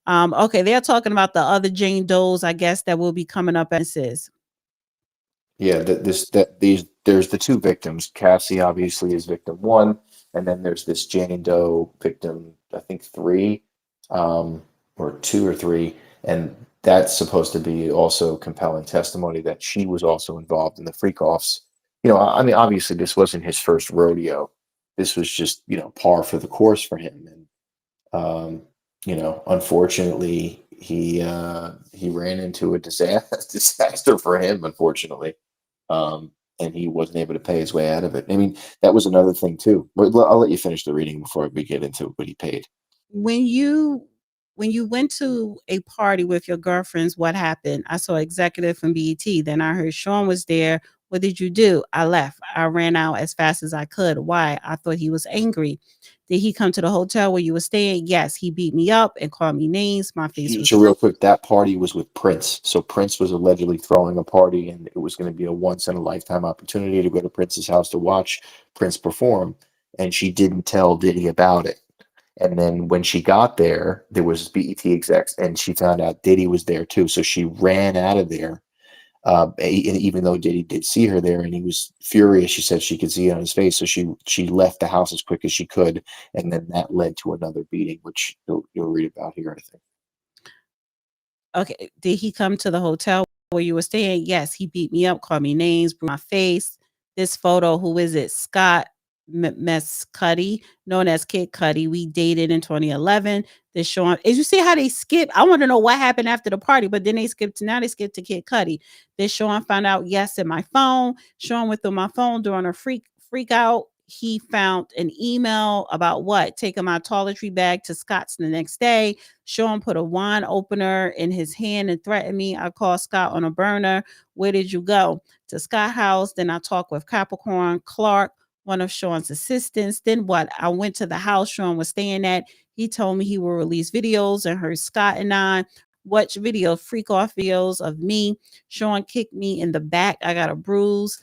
Okay, they're talking about the other Jane Does, I guess, that will be coming up as is. Yeah, there's the two victims. Cassie obviously is victim one, and then there's this Jane Doe victim, I think three, or two or three, and that's supposed to be also compelling testimony that she was also involved in the freak offs. I mean, obviously this wasn't his first rodeo. This was just par for the course for him, and unfortunately he ran into a disaster for him, unfortunately. And he wasn't able to pay his way out of it. I mean, that was another thing too. But I'll let you finish the reading before we get into what he paid. When you went to a party with your girlfriends, what happened? I saw executive from BET. Then I heard Sean was there. What did you do? I left. I ran out as fast as I could. Why? I thought he was angry. Did he come to the hotel where you were staying? Yes. He beat me up and called me names. My face was So real quick, that party was with Prince. So Prince was allegedly throwing a party, and it was going to be a once in a lifetime opportunity to go to Prince's house to watch Prince perform. And she didn't tell Diddy about it. And then when she got there, there was BET execs, and she found out Diddy was there too. So she ran out of there. And even though Diddy did see her there, and he was furious, she said she could see it on his face. So she left the house as quick as she could, and then that led to another beating, which you'll read about here, I think. okay. Did he come to the hotel where you were staying? Yes. He beat me up, called me names, bruised my face. This photo, who is it? Scott Mess Cuddy, known as Kid Cuddy. We dated in 2011. This Sean, as you see how they skip. I want to know what happened after the party, but then they skipped to now they skipped to Kid Cuddy. This Sean found out, yes, in my phone. Sean went through my phone during a freak out. He found an email about what? Taking my toiletry bag to Scott's the next day. Sean put a wine opener in his hand and threatened me. I called Scott on a burner. Where did you go? To Scott House. Then I talked with Capricorn Clark, one of Sean's assistants. Then what? I went to the house Sean was staying at. He told me he will release videos and heard Scott and I watch video, freak off videos of me. Sean kicked me in the back. I got a bruise.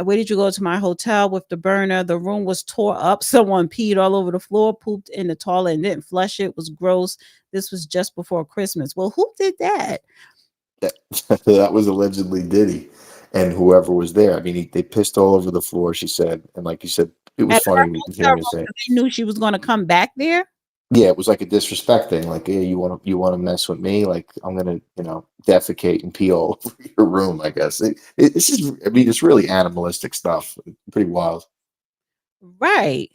Where did you go? To my hotel with the burner. The room was tore up. Someone peed all over the floor, pooped in the toilet and didn't flush it. It was gross. This was just before Christmas. Well, who did that? that, that was allegedly Diddy and whoever was there. I mean, they pissed all over the floor, she said. And like you said, it was At her funny hotel hearing her room say it. 'cause they knew she was gonna come back there? Yeah, it was like a disrespect thing. Like, yeah, you want to mess with me? Like, I'm gonna, defecate and pee all over your room. I guess it's just. I mean, it's really animalistic stuff. Pretty wild. Right.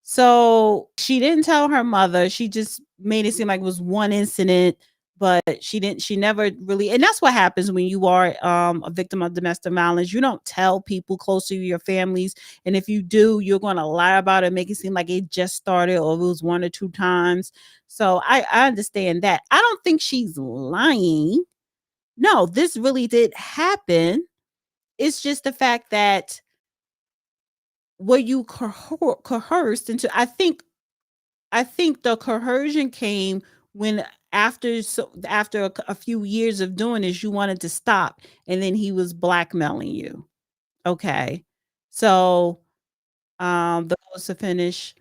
So, she didn't tell her mother, she just made it seem like it was one incident, but she never really, and that's what happens when you are, a victim of domestic violence. You don't tell people close to your families, and if you do, you're gonna lie about it, make it seem like it just started or it was 1 or 2 times. So, I understand that. I don't think she's lying. No, this really did happen. It's just the fact that were you coerced into, I think the coercion came when after a few years of doing this, you wanted to stop, and then he was blackmailing you. Okay. So, the goals to finish.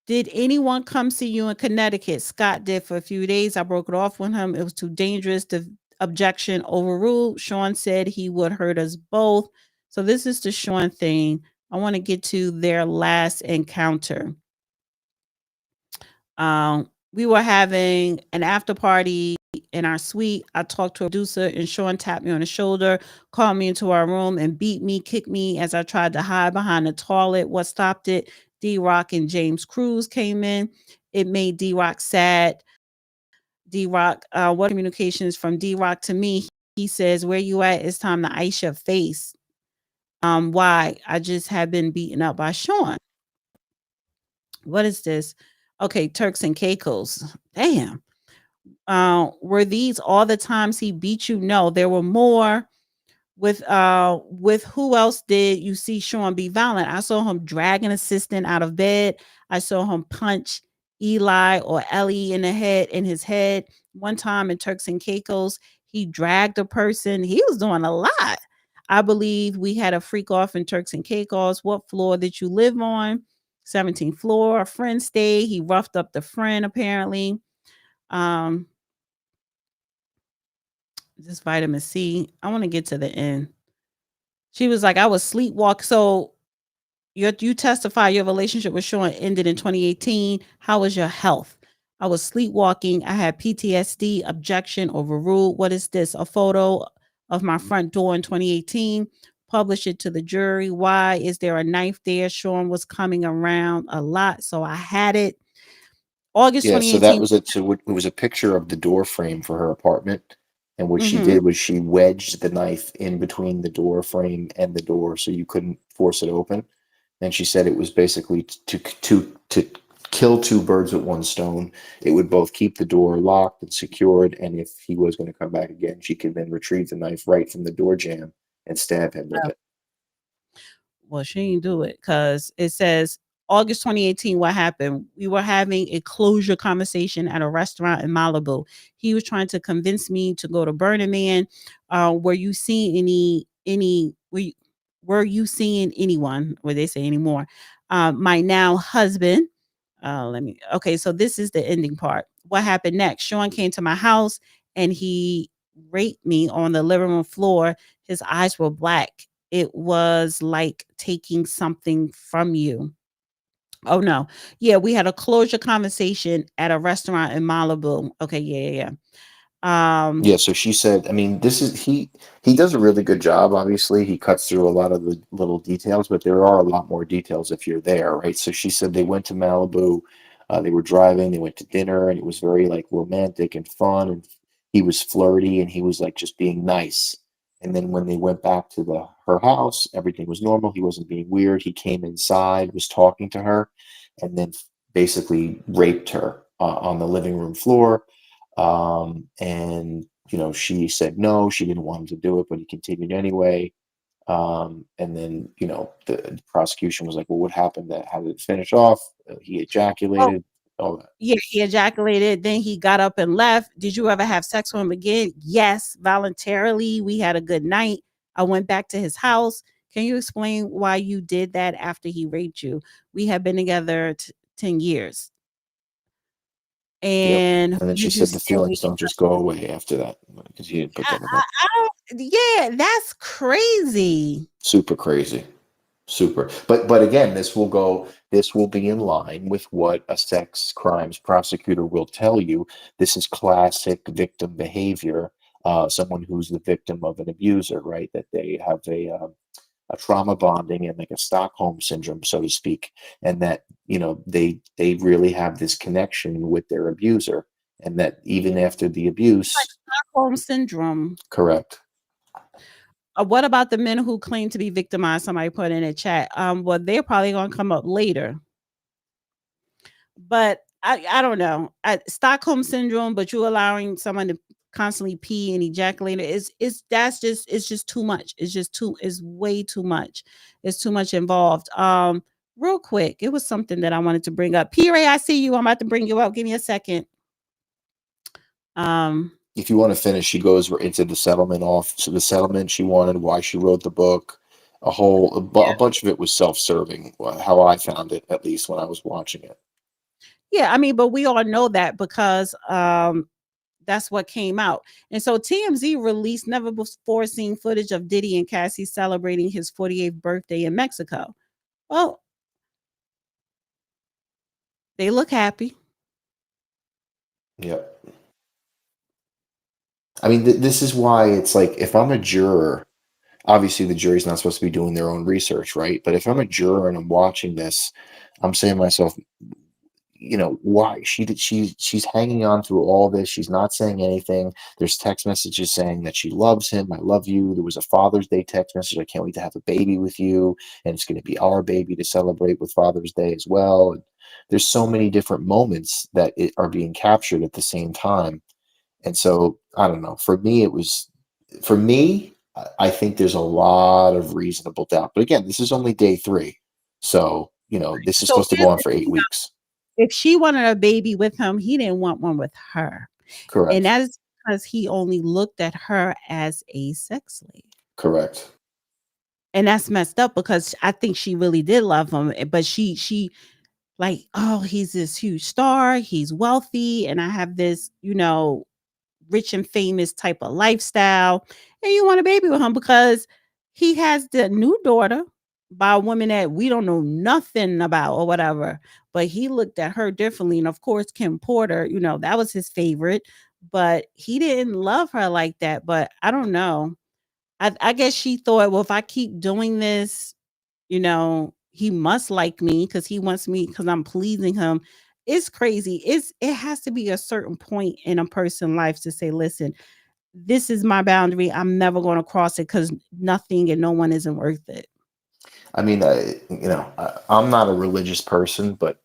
Did anyone come see you in Connecticut? Scott did for a few days. I broke it off with him. It was too dangerous. The objection overruled. Sean said he would hurt us both. So this is the Sean thing. I want to get to their last encounter. We were having an after party in our suite. I talked to a producer, and Sean tapped me on the shoulder, called me into our room, and beat me, kicked me as I tried to hide behind the toilet. What stopped it? D Rock and James Cruz came in. It made D Rock sad. D Rock, what communications from D Rock to me? He says, "Where you at? It's time to ice your face." Why? I just have been beaten up by Sean. What is this? Okay, Turks and Caicos. Damn. Were these all the times he beat you? No, there were more. With who else did you see Sean be violent? I saw him drag an assistant out of bed. I saw him punch Eli or Ellie in his head. One time in Turks and Caicos, he dragged a person. He was doing a lot. I believe we had a freak off in Turks and Caicos. What floor did you live on? 17th floor. A friend stayed. He roughed up the friend apparently. Um, this vitamin C. I want to get to the end. She was like, I was sleepwalk. So you testify your relationship with Sean ended in 2018. How was your health? I was sleepwalking. I had PTSD. Objection overruled. What is this? A photo of my front door in 2018. Publish it to the jury. Why is there a knife there? Sean was coming around a lot, so I had it. August Yeah, so that 2018. was it. So it was a picture of the door frame for her apartment, and what she Mm-hmm. did was she wedged the knife in between the door frame and the door, so you couldn't force it open. And she said it was basically to kill two birds with one stone. It would both keep the door locked and secured, and if he was going to come back again, she could then retrieve the knife right from the door jamb and stab him with it. Well, she didn't do it because it says August 2018. What happened? We were having a closure conversation at a restaurant in Malibu. He was trying to convince me to go to Burning Man. Were you seeing were you seeing anyone? Where they say anymore? My now husband. Let me. Okay, so this is the ending part. What happened next? Sean came to my house and he raped me on the living room floor. His eyes were black. It was like taking something from you. Oh no. Yeah, we had a closure conversation at a restaurant in Malibu. Okay, yeah. Yeah, so she said, I mean, this is he does a really good job, obviously. He cuts through a lot of the little details, but there are a lot more details if you're there, right? So she said they went to Malibu, they were driving, they went to dinner, and it was very like romantic and fun, and he was flirty and he was like just being nice. And then when they went back to the her house, everything was normal. He wasn't being weird. He came inside, was talking to her, and then basically raped her on the living room floor, and she said no, she didn't want him to do it, but he continued anyway. And then the prosecution was like, well, what happened? That how did it finish off? He Oh, ejaculated, all that. yeah, he ejaculated, then he got up and left. Did you ever have sex with him again? Yes, voluntarily. We had a good night. I went back to his house. Can you explain why you did that after he raped you? We have been together 10 years. Yep. And And then she would you said the say feelings don't just go away after that because he didn't put that in there. I don't yeah, that's crazy. Super crazy. Super. But again, this will be in line with what a sex crimes prosecutor will tell you. This is classic victim behavior. Someone who's the victim of an abuser, right? That they have a trauma bonding and like a Stockholm syndrome, so to speak, and that they really have this connection with their abuser, and that even after the Like abuse, Stockholm syndrome. correct. What about the men who claim to be victimized? Somebody put in a chat. Well, they're probably gonna come up later. But I don't know. Stockholm syndrome, but you allowing someone to constantly pee and ejaculate is that's just it's just too much. It's way too much. It's too much involved. Real quick, it was something that I wanted to bring up. P Ray, I see you. I'm about to bring you up. Give me a second. If you want to finish, she goes into the settlement off. So the settlement she wanted, why she wrote the book, a bunch of it was self-serving. How I found it, at least when I was watching it. Yeah, I mean, but we all know that because that's what came out. And so TMZ released never before seen footage of Diddy and Cassie celebrating his 48th birthday in Mexico. Well, they look happy. Yep. I mean, this is why it's like if I'm a juror, obviously the jury's not supposed to be doing their own research, right? But if I'm a juror and I'm watching this, I'm saying to myself, why she's hanging on through all this. She's not saying anything. There's text messages saying that she loves him. I love you. There was a Father's Day text message. I can't wait to have a baby with you, and it's going to be our baby to celebrate with Father's Day as well. And there's so many different moments that are being captured at the same time. And so I don't know. For me, I think there's a lot of reasonable doubt. But again, this is only day 3. So, this is So supposed to go here's on the for 8 thing. weeks. If she wanted a baby with him, he didn't want one with her. And Correct. that is because he only looked at her as a sex slave. Correct. And that's messed up because I think she really did love him. But she like, oh, he's this huge star, he's wealthy, and I have this, rich and famous type of lifestyle, and you want a baby with him because he has the new daughter by a woman that we don't know nothing about or whatever. But he looked at her differently. And of course, Kim Porter, that was his favorite, but he didn't love her like that. But I don't know. I guess she thought, well, if I keep doing this, he must like me because he wants me because I'm pleasing him. It's crazy. It has to be a certain point in a person's life to say, listen, this is my boundary. I'm never going to cross it because nothing and no one isn't worth it. I mean, I'm not a religious person, but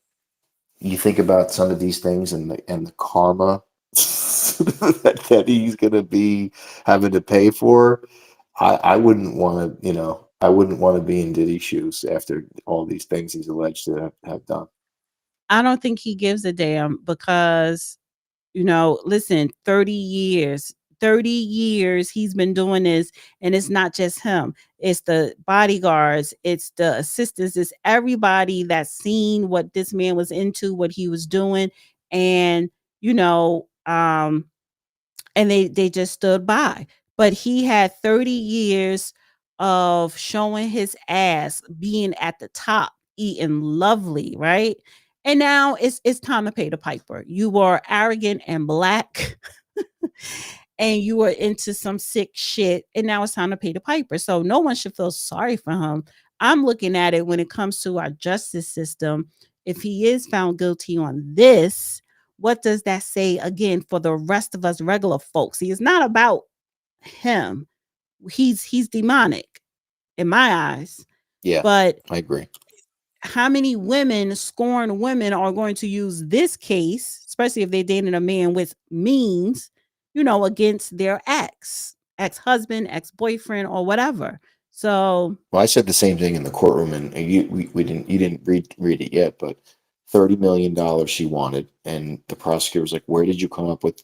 you think about some of these things and the karma that he's going to be having to pay for. I wouldn't want to, I wouldn't want to be in Diddy's shoes after all these things he's alleged to have done. I don't think he gives a damn because, listen, 30 years he's been doing this, and it's not just him. It's the bodyguards, it's the assistants, it's everybody that's seen what this man was into, what he was doing, and you know, um, and they just stood by. But he had 30 years of showing his ass, being at the top, eating lovely, right? And now it's time to pay the piper. You were arrogant and black and you were into some sick shit, and now it's time to pay the piper. So no one should feel sorry for him. I'm looking at it when it comes to our justice system. If he is found guilty on this, what does that say again for the rest of us regular folks? He is not about him. He's demonic in my eyes. Yeah, But I agree. how many women, scorned women, are going to use this case, especially if they're dating a man with means, against their ex-husband, ex-boyfriend, or whatever? So Well, I said the same thing in the courtroom, and you didn't read it yet, but $30 million she wanted. And the prosecutor was like, where did you come up with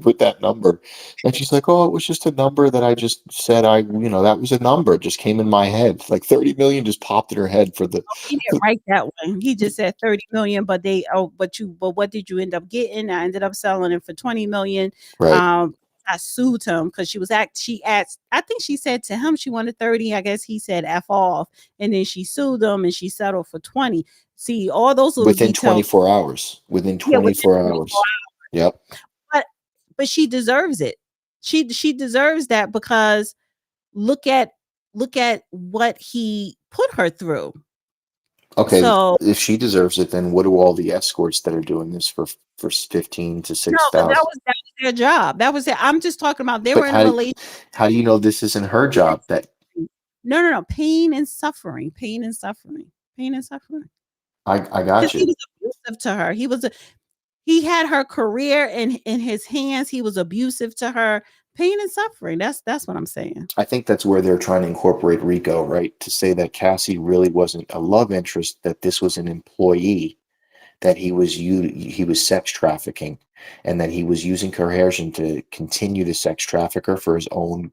with that number? And she's like, oh, it was just a number that I just said that was a number. It just came in my head. Like 30 million just popped in her head for the He didn't write that one. He just said 30 million, but what did you end up getting? I ended up selling it for 20 million. right. I sued him because she asked, I think she said to him she wanted 30. I guess he said F off. And then she sued them and she settled for 20. See, all those little Within details. 24 hours. Within Yeah, within 24 24 hours. Yep. but she deserves it. She deserves that because look at what he put her through. Okay, So if she deserves it, then what do all the escorts that are doing this for 15 to no, because 6,000? that was their job. That was it. I'm just talking about they But were in a relationship. how do you know this isn't her job? That No. Pain and suffering. Pain and suffering. Pain and suffering. I Because got he you. was abusive to her. He had her career in his hands. He was abusive to her. Pain and suffering. That's what I'm saying. I think that's where they're trying to incorporate Rico, right? To say that Cassie really wasn't a love interest, that this was an employee, that he was sex trafficking, and that he was using coercion to continue to sex traffic her for his own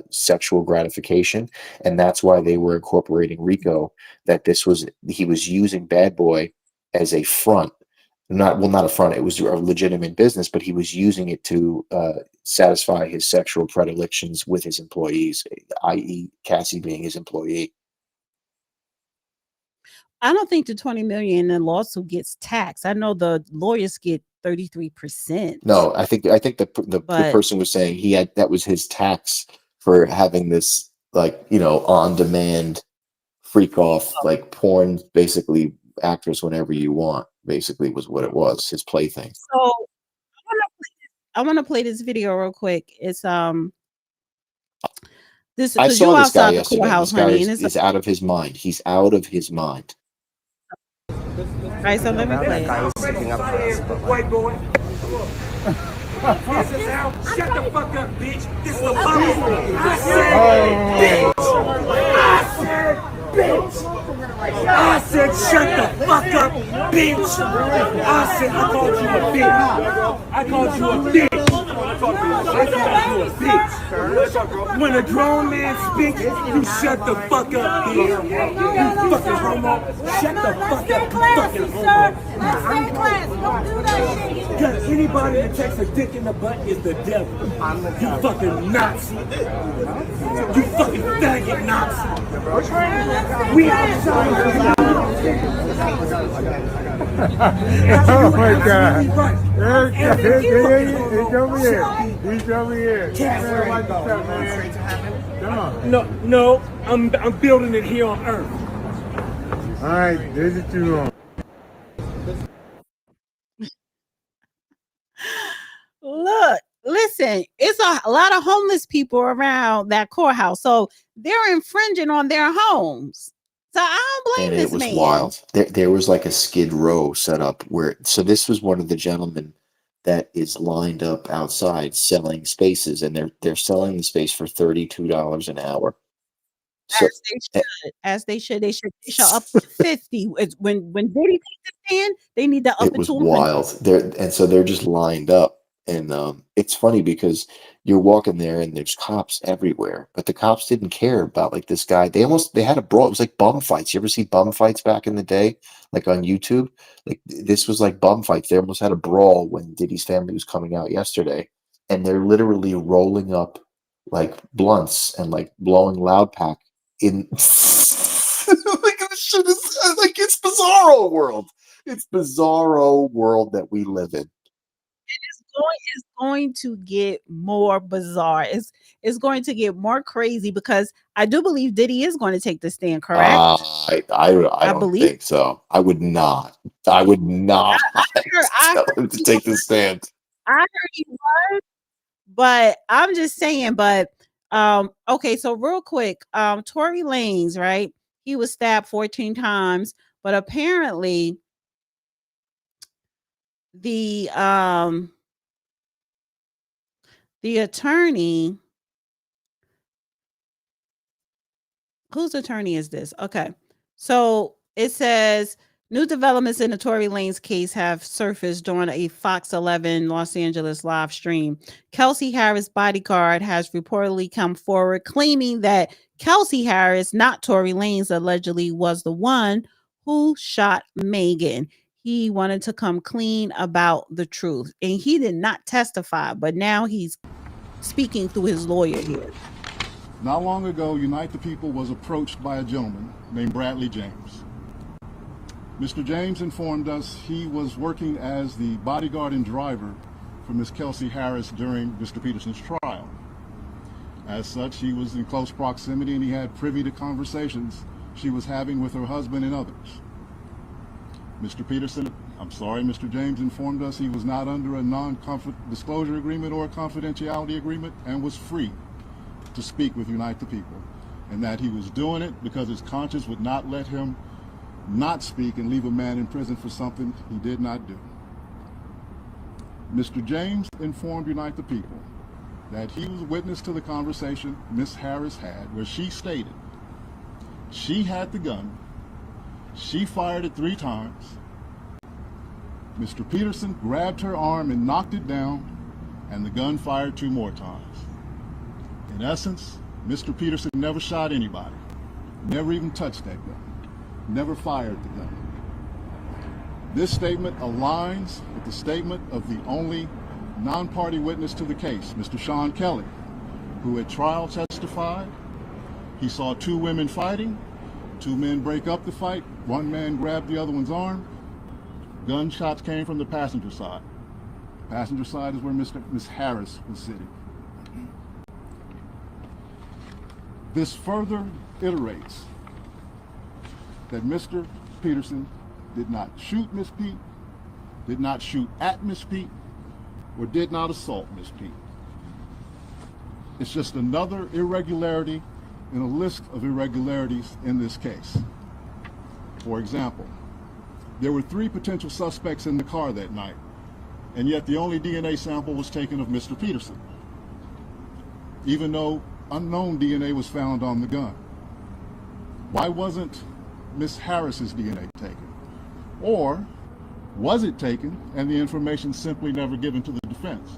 sexual gratification. And that's why they were incorporating Rico, that he was using Bad Boy as a front. Not a front, it was a legitimate business, but he was using it to satisfy his sexual predilections with his employees, i.e. Cassie being his employee. I don't think the 20 million in the lawsuit gets taxed. I know the lawyers get 33%. No, I think the But person was saying that was his tax for having this, like, on demand freak off, like porn, basically actress whenever you want, basically was what it was, his plaything. so I want to play this video real quick. It's this I because saw you this guy outside the yesterday. courthouse, This guy honey, and it's is out of his mind. He's out of his mind. all right. So let me play it. White boy. This is how. Shut the fuck up, bitch. This is the mother. I said, bitch. I said, bitch. I said, shut the fuck up, bitch. I said, I called you a bitch. I called you a bitch. I called you a bitch. When a grown man speaks, you shut the fuck up, bitch. You fucking homo. Shut the fuck up, you fucking homo. Because anybody that takes a dick in the butt is the devil. You fucking Nazi. You fucking faggot Nazi. We outside. Oh my God! He's over here. He's over here. No, I'm building it here on Earth. All right, this is too long. Look, listen, it's a lot of homeless people around that courthouse, so they're infringing on their homes. So I don't blame And it this was man. wild. There was like a skid row set up so this was one of the gentlemen that is lined up outside selling spaces, and they're selling the space for $32 an hour. So As they should. They should up to 50. It's when Diddy takes the stand, they need to up it it was to 100. wild. So they're just lined up, and it's funny because you're walking there and there's cops everywhere, but the cops didn't care about, like, this guy. They had a brawl. It was like bum fights. You ever see bum fights back in the day, like on YouTube? Like, this was like bum fights. They almost had a brawl when Diddy's family was coming out yesterday, and they're literally rolling up like blunts and like blowing loud pack in. Like, this shit is like, it's bizarro world. It's bizarro world that we live in. It's going to get more bizarre. It's going to get more crazy because I do believe Diddy is going to take the stand, correct? I don't believe think so. I would not. I would not I tell him to take the stand. I heard he was, but I'm just saying, but okay, so real quick, Tory Lanez, right? He was stabbed 14 times, but apparently the attorney, whose attorney is this? Okay. So it says New developments in the Tory Lanez case have surfaced during a Fox 11 Los Angeles live stream. Kelsey Harris' bodyguard has reportedly come forward claiming that Kelsey Harris, not Tory Lanez, allegedly was the one who shot Megan. He wanted to come clean about the truth, and he did not testify, but now he's speaking through his lawyer here. Not long ago, Unite the People was approached by a gentleman named Bradley James. Mr. James informed us he was working as the bodyguard and driver for Ms. Kelsey Harris during Mr. Peterson's trial. As such, he was in close proximity and he had privy to conversations she was having with her husband and others. Mr. James informed us he was not under a non-disclosure agreement or a confidentiality agreement and was free to speak with Unite the People, and that he was doing it because his conscience would not let him not speak and leave a man in prison for something he did not do. Mr. James informed Unite the People that he was a witness to the conversation Ms. Harris had, where she stated she had the gun, she fired it 3 times, Mr. Peterson grabbed her arm and knocked it down, and the gun fired 2 more times. In essence, Mr. Peterson never shot anybody, never even touched that gun, never fired the gun. This statement aligns with the statement of the only non-party witness to the case, Mr. Sean Kelly, who at trial testified he saw 2 women fighting, 2 men break up the fight, 1 man grabbed the other one's arm. Gunshots came from the passenger side. The passenger side is where Ms. Harris was sitting. This further iterates that Mr. Peterson did not shoot Miss Pete, did not shoot at Miss Pete, or did not assault Miss Pete. It's just another irregularity in a list of irregularities in this case. For example, there were 3 potential suspects in the car that night, and yet the only DNA sample was taken of Mr. Peterson, even though unknown DNA was found on the gun. Why wasn't Miss Harris's DNA taken? Or was it taken and the information simply never given to the defense?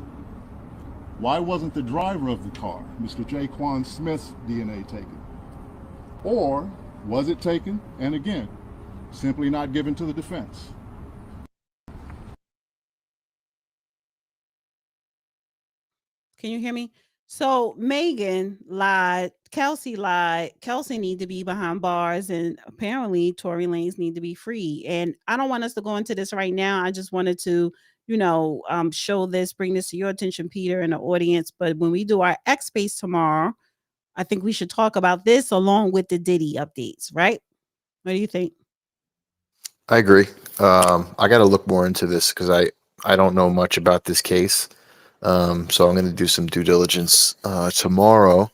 Why wasn't the driver of the car, Mr. Jaquan Smith's DNA taken? Or was it taken and again, simply not given to the defense? Can you hear me? So Megan lied, Kelsey lied, Kelsey need to be behind bars, and apparently Tory Lanez need to be free. And I don't want us to go into this right now. I just wanted to, show this, bring this to your attention, Peter, and the audience. But when we do our X Space tomorrow, I think we should talk about this along with the Diddy updates, right? What do you think? I agree. I got to look more into this because I don't know much about this case. So I'm going to do some due diligence tomorrow,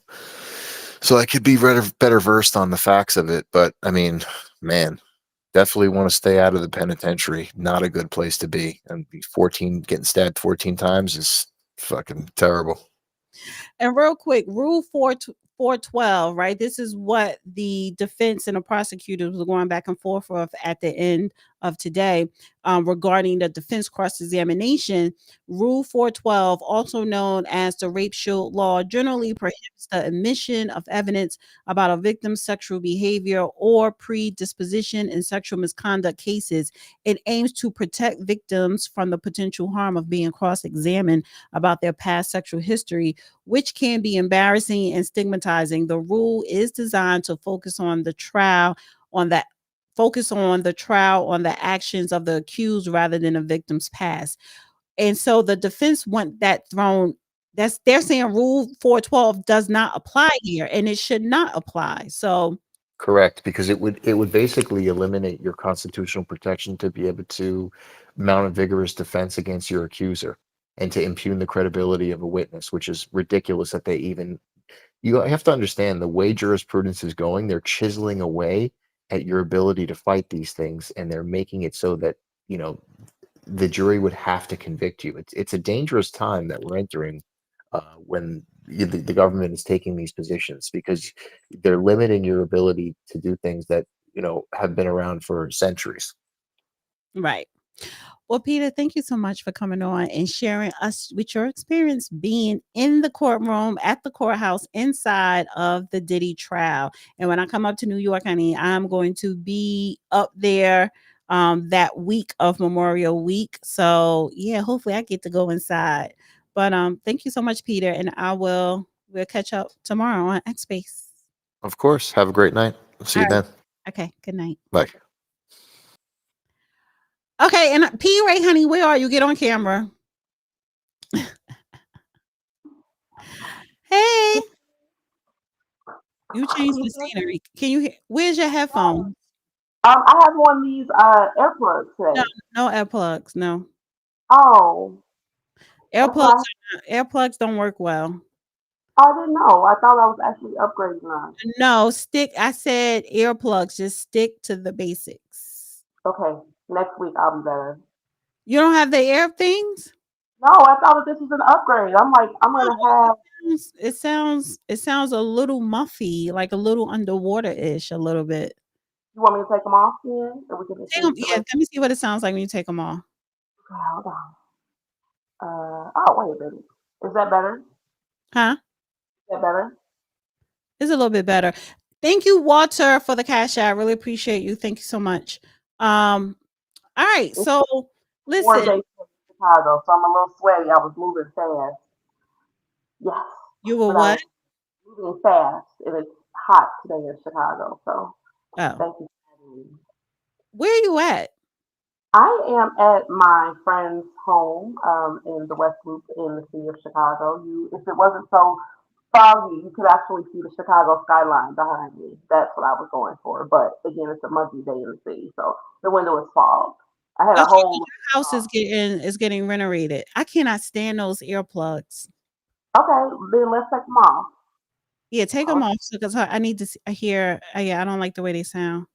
so I could be better versed on the facts of it. But I mean, man, definitely want to stay out of the penitentiary. Not a good place to be. And 14 getting stabbed 14 times is fucking terrible. And real quick, Rule 412, right? This is what the defense and the prosecutors were going back and forth of at the end of today regarding the defense cross-examination. Rule 412, also known as the Rape Shield Law, generally prohibits the admission of evidence about a victim's sexual behavior or predisposition in sexual misconduct cases. It aims to protect victims from the potential harm of being cross-examined about their past sexual history, which can be embarrassing and stigmatizing. The rule is designed to focus on the trial, on the actions of the accused rather than a victim's past. And so the defense want that thrown. They're saying Rule 412 does not apply here, and it should not apply. So correct, because it would basically eliminate your constitutional protection to be able to mount a vigorous defense against your accuser and to impugn the credibility of a witness, which is ridiculous that they even. You have to understand the way jurisprudence is going. They're chiseling away at your ability to fight these things, and they're making it so that the jury would have to convict you. It's a dangerous time that we're entering when the government is taking these positions, because they're limiting your ability to do things that have been around for centuries. Right. Well, Peter, thank you so much for coming on and sharing us with your experience being in the courtroom at the courthouse inside of the Diddy trial. And when I come up to New York, honey, I'm going to be up there that week of Memorial Week. So yeah, hopefully I get to go inside. But thank you so much, Peter, and we'll catch up tomorrow on X Space. Of course. Have a great night. See you All right. then. Okay. Good night. Bye. Okay, and P Ray, honey, where are you? Get on camera. Hey, you changed the scenery. Can you hear? Where's your headphones? I have one of these AirPlugs No, today. no AirPlugs. No Oh, that's AirPlugs. why AirPlugs don't work well. I didn't know. I thought I was actually upgrading mine. No, stick. I said earplugs. Just stick to the basics. Okay, next week I'll be better. You don't have the air things. No, I thought that this was an upgrade. I'm like, I'm No, gonna have. it sounds a little muffy, like a little underwater ish, a little bit. You want me to take them off then, or we can just Take use 'em- the yeah, rest? let me see what it sounds like when you take them off. Okay, hold on. Oh wait a minute. Is that better? Huh? Is that better? It's a little bit better. Thank you, Walter, for the cash out. I really appreciate you. Thank you so much. All right. It's So warm listen, day in Chicago, so I'm a little sweaty. I was moving fast. Yes, you were but I what? was moving fast, and it's hot today in Chicago. So Oh, thank you for having me. where are you at? I am at my friend's home in the West Loop in the city of Chicago. If it wasn't so foggy, you could actually see the Chicago skyline behind me. That's what I was going for. But again, it's a muggy day in the city, so the window is fogged. I had Okay, a so whole. your house is getting renovated. I cannot stand those earplugs. Okay, then let's take them off. Yeah, take them Oh, off because I need to hear. Yeah, I don't like the way they sound.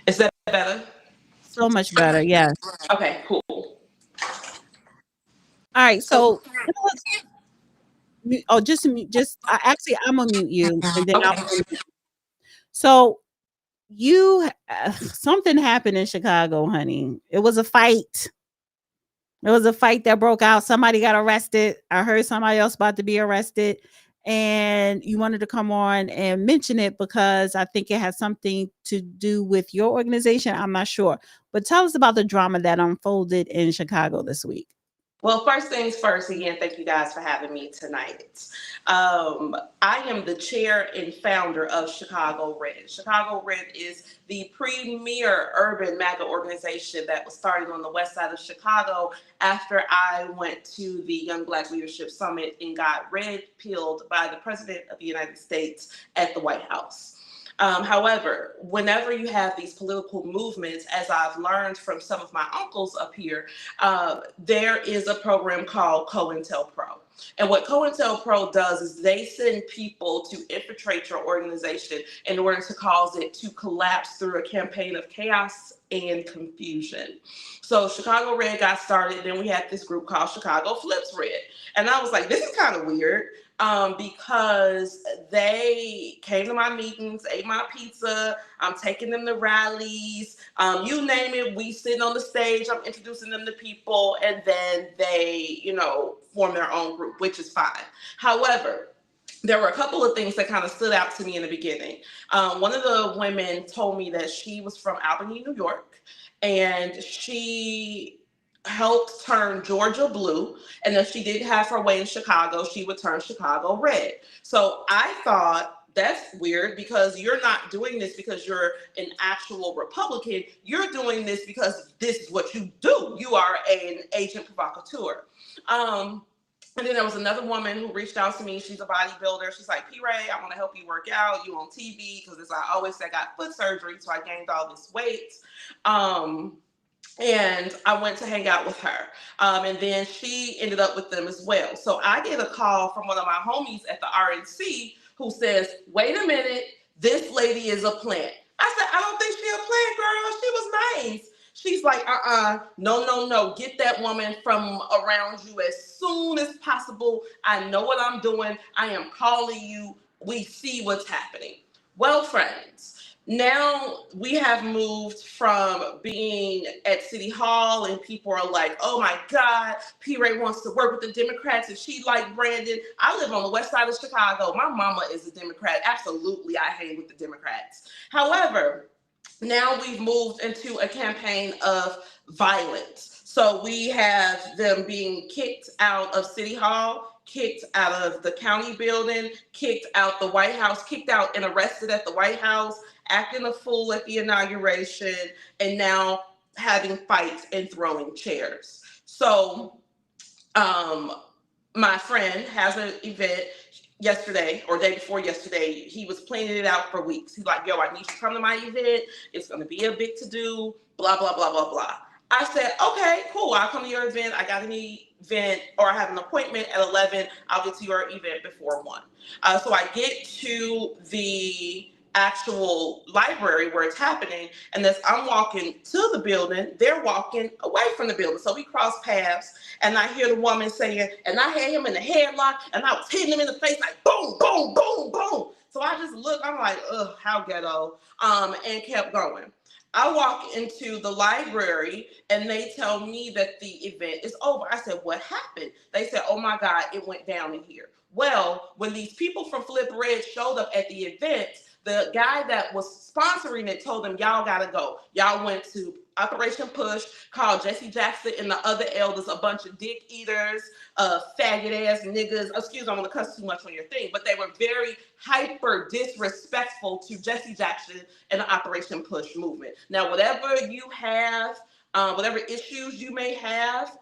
Is that better? So much better. Yes. Okay, cool. All right. So, So just actually, I'm gonna mute you and then I'll. okay. So you something happened in Chicago, honey. It was a fight. There was a fight that broke out. Somebody got arrested. I heard somebody else about to be arrested. And you wanted to come on and mention it because I think it has something to do with your organization. I'm not sure. But tell us about the drama that unfolded in Chicago this week. Well, first things first, again, thank you guys for having me tonight. I am the chair and founder of Chicago Red. Chicago Red is the premier urban MAGA organization that was started on the west side of Chicago after I went to the Young Black Leadership Summit and got red pilled by the President of the United States at the White House. However, whenever you have these political movements, as I've learned from some of my uncles up here, there is a program called COINTELPRO. And what COINTELPRO does is they send people to infiltrate your organization in order to cause it to collapse through a campaign of chaos and confusion. So Chicago Red got started. Then we had this group called Chicago Flips Red. And I was like, this is kind of weird. Because they came to my meetings, ate my pizza, I'm taking them to rallies, you name it, we sitting on the stage, I'm introducing them to people, and then they, form their own group, which is fine. However, there were a couple of things that kind of stood out to me in the beginning. One of the women told me that she was from Albany, New York, and she helped turn Georgia blue. And if she didn't have her way in Chicago, she would turn Chicago red. So I thought, that's weird because you're not doing this because you're an actual Republican. You're doing this because this is what you do. You are an agent provocateur. And then there was another woman who reached out to me. She's a bodybuilder. She's like, P. Ray, I want to help you work out. You on TV because, as I always say, I got foot surgery, so I gained all this weight. And I went to hang out with her. And then she ended up with them as well. So I get a call from one of my homies at the RNC who says, wait a minute, this lady is a plant. I said, I don't think she's a plant, girl. She was nice. She's like, no. Get that woman from around you as soon as possible. I know what I'm doing. I am calling you. We see what's happening. Well, friends, now we have moved from being at City Hall and people are like, oh my God, P. Ray wants to work with the Democrats and she like Brandon. I live on the west side of Chicago. My mama is a Democrat. Absolutely, I hang with the Democrats. However, now we've moved into a campaign of violence. So we have them being kicked out of City Hall, kicked out of the county building, kicked out the White House, kicked out and arrested at the White House, acting a fool at the inauguration, and now having fights and throwing chairs. So my friend has an event yesterday or day before yesterday. He was planning it out for weeks. He's like, yo, I need you to come to my event. It's going to be a big to do, blah, blah, blah, blah, blah. I said, okay, cool. I'll come to your event. I got an event or I have an appointment at 11. I'll get to your event before 1. So I get to the actual library where it's happening. And as I'm walking to the building, they're walking away from the building. So we cross paths and I hear the woman saying, and I had him in the headlock and I was hitting him in the face like boom, boom, boom, boom. So I just look, I'm like, ugh, how ghetto, and kept going. I walk into the library and they tell me that the event is over. I said, what happened? They said, oh my God, it went down in here. Well, when these people from Flip Red showed up at the event, the guy that was sponsoring it told them, y'all gotta go. Y'all went to Operation Push, called Jesse Jackson and the other elders a bunch of dick eaters, faggot ass niggas. Excuse me, I'm gonna cuss too much on your thing, but they were very hyper disrespectful to Jesse Jackson and the Operation Push movement. Now, whatever you have, whatever issues you may have,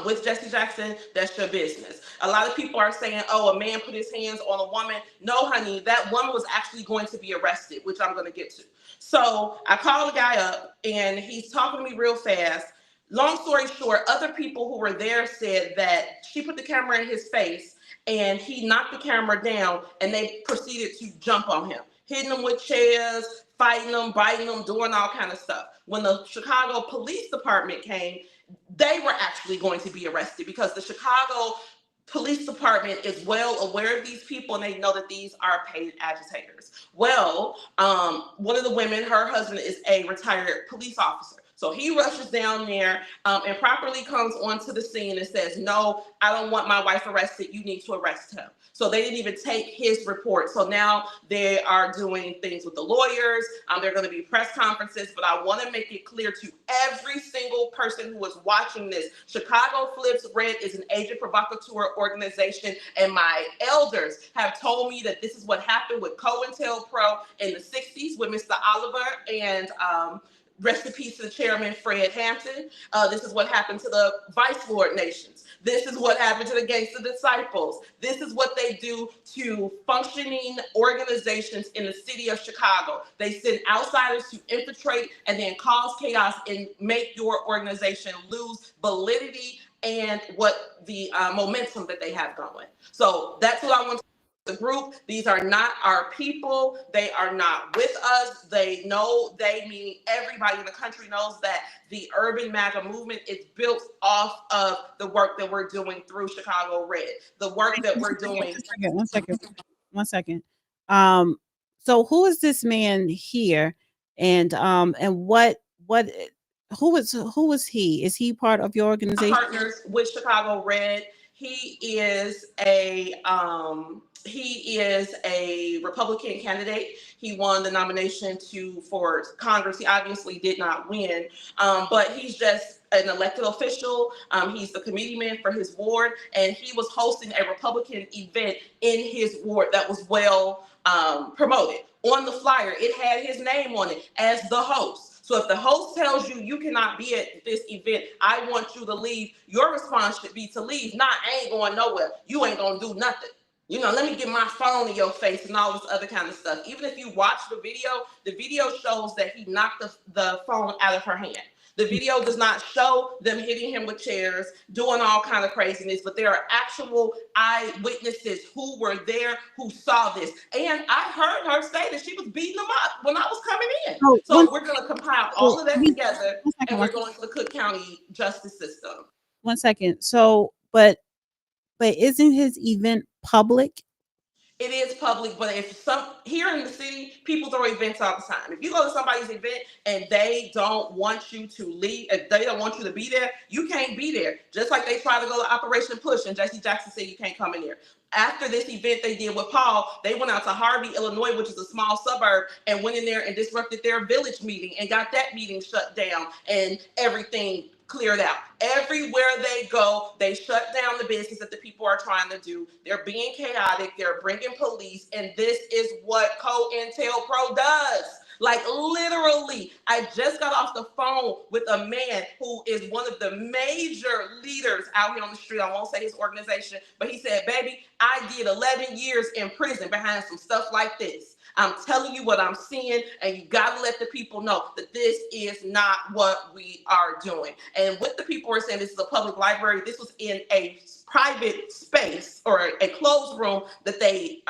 with Jesse Jackson, that's your business. A lot of people are saying, oh, a man put his hands on a woman. No, honey, that woman was actually going to be arrested, which I'm going to get to. So I call the guy up and he's talking to me real fast. Long story short, other people who were there said that she put the camera in his face and he knocked the camera down and they proceeded to jump on him, hitting him with chairs, fighting him, biting him, doing all kind of stuff. When the Chicago Police Department came, they were actually going to be arrested because the Chicago Police Department is well aware of these people and they know that these are paid agitators. Well, one of the women, her husband is a retired police officer. So he rushes down there and properly comes onto the scene and says, no, I don't want my wife arrested. You need to arrest him. So they didn't even take his report. So now they are doing things with the lawyers. There are going to be press conferences, but I want to make it clear to every single person who is watching this, Chicago Flips Red is an agent provocateur organization, and my elders have told me that this is what happened with COINTELPRO in the 60s with Mr. Oliver and rest in peace to the chairman, Fred Hampton. This is what happened to the Vice Lord Nations. This is what happened to the Gangster Disciples. This is what they do to functioning organizations in the city of Chicago. They send outsiders to infiltrate and then cause chaos and make your organization lose validity and what the momentum that they have going. So that's what I want to the group. These are not our people. They are not with us. They know, they meaning everybody in the country knows that the urban MAGA movement is built off of the work that we're doing through Chicago Red. The work that we're doing. One second. So who is this man here? And what who was he? Is he part of your organization? Partners with Chicago Red. He is a Republican candidate. He won the nomination for Congress. He obviously did not win, but he's just an elected official. He's the committeeman for his ward, and he was hosting a Republican event in his ward that was well promoted. On the flyer, it had his name on it as the host. So if the host tells you you cannot be at this event, I want you to leave, your response should be to leave. Not, I ain't going nowhere. You ain't going to do nothing. You know, let me get my phone in your face and all this other kind of stuff. Even if you watch the video shows that he knocked the phone out of her hand. The video does not show them hitting him with chairs, doing all kind of craziness, but there are actual eyewitnesses who were there, who saw this. And I heard her say that she was beating them up when I was coming in. So we're going to compile all of that together, and we're going to the Cook County justice system. 1 second. So, but isn't his event public? It is public, but if here in the city, people throw events all the time. If you go to somebody's event and they don't want you to leave, if they don't want you to be there, you can't be there. Just like they try to go to Operation Push and Jesse Jackson said you can't come in here. After this event they did with Paul, they went out to Harvey, Illinois, which is a small suburb, and went in there and disrupted their village meeting and got that meeting shut down and everything cleared out. Everywhere they go, they shut down the business that the people are trying to do. They're being chaotic. They're bringing police. And this is what COINTELPRO does. Like literally, I just got off the phone with a man who is one of the major leaders out here on the street. I won't say his organization, but he said, baby, I did 11 years in prison behind some stuff like this. I'm telling you what I'm seeing, and you got to let the people know that this is not what we are doing. And what the people are saying, this is a public library. This was in a private space or a closed room that they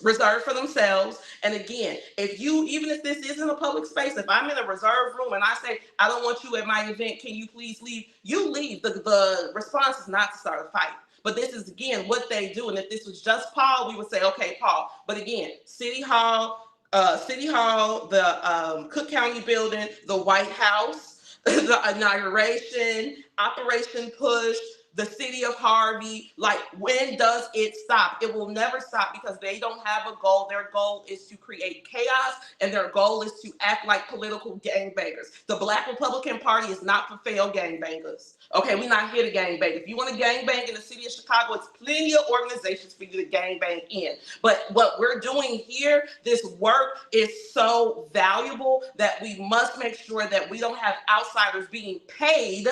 reserved for themselves. And again, even if this isn't a public space, if I'm in a reserved room and I say, I don't want you at my event, can you please leave? You leave. The response is not to start a fight. But this is, again, what they do. And if this was just Paul, we would say, okay, Paul. But again, City Hall, the Cook County building, the White House, the inauguration, Operation Push, the city of Harvey, like, when does it stop? It will never stop because they don't have a goal. Their goal is to create chaos, and their goal is to act like political gangbangers. The Black Republican Party is not for failed gangbangers. Okay, we're not here to gangbang. If you want to gangbang in the city of Chicago, it's plenty of organizations for you to gangbang in. But what we're doing here, this work is so valuable that we must make sure that we don't have outsiders being paid.